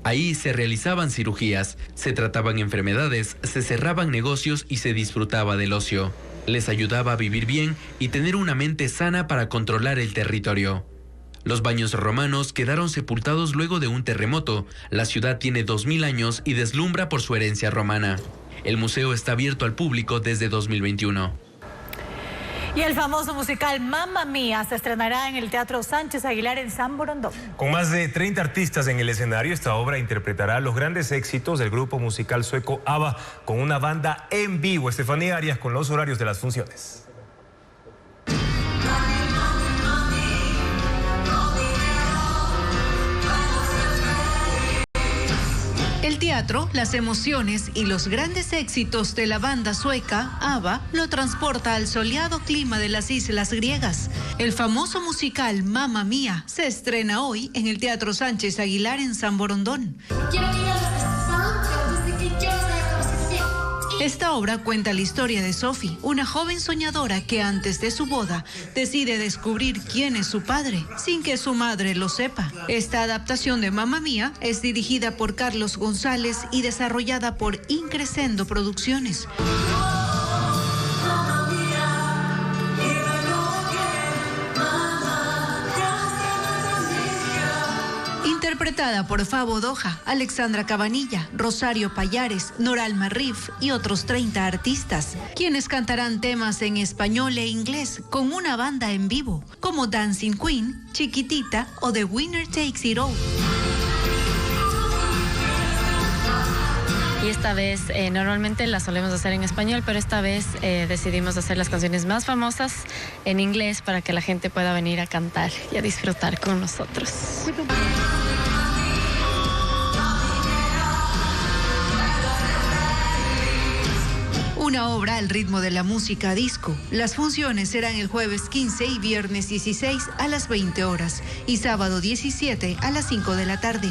Ahí se realizaban cirugías, se trataban enfermedades, se cerraban negocios y se disfrutaba del ocio. Les ayudaba a vivir bien y tener una mente sana para controlar el territorio. Los baños romanos quedaron sepultados luego de un terremoto. La ciudad tiene 2000 años y deslumbra por su herencia romana. El museo está abierto al público desde 2021. Y el famoso musical Mamma Mía se estrenará en el Teatro Sánchez Aguilar en San Borondón. Con más de 30 artistas en el escenario, esta obra interpretará los grandes éxitos del grupo musical sueco ABBA con una banda en vivo. Estefanía Arias con los horarios de las funciones. El teatro, las emociones y los grandes éxitos de la banda sueca ABBA lo transporta al soleado clima de las islas griegas. El famoso musical Mamma Mía se estrena hoy en el Teatro Sánchez Aguilar en San Borondón. Quiero que ya los santos, desde que yo sea Esta obra cuenta la historia de Sophie, una joven soñadora que antes de su boda decide descubrir quién es su padre, sin que su madre lo sepa. Esta adaptación de Mamma Mía es dirigida por Carlos González y desarrollada por Increscendo Producciones. Interpretada por Fabo Doja, Alexandra Cabanilla, Rosario Payares, Noralma Riff y otros 30 artistas, quienes cantarán temas en español e inglés con una banda en vivo, como Dancing Queen, Chiquitita o The Winner Takes It All. Y esta vez, normalmente las solemos hacer en español, pero esta vez decidimos hacer las canciones más famosas en inglés para que la gente pueda venir a cantar y a disfrutar con nosotros. Una obra al ritmo de la música disco. Las funciones serán el jueves 15 y viernes 16 a las 20 horas y sábado 17 a las 5 de la tarde.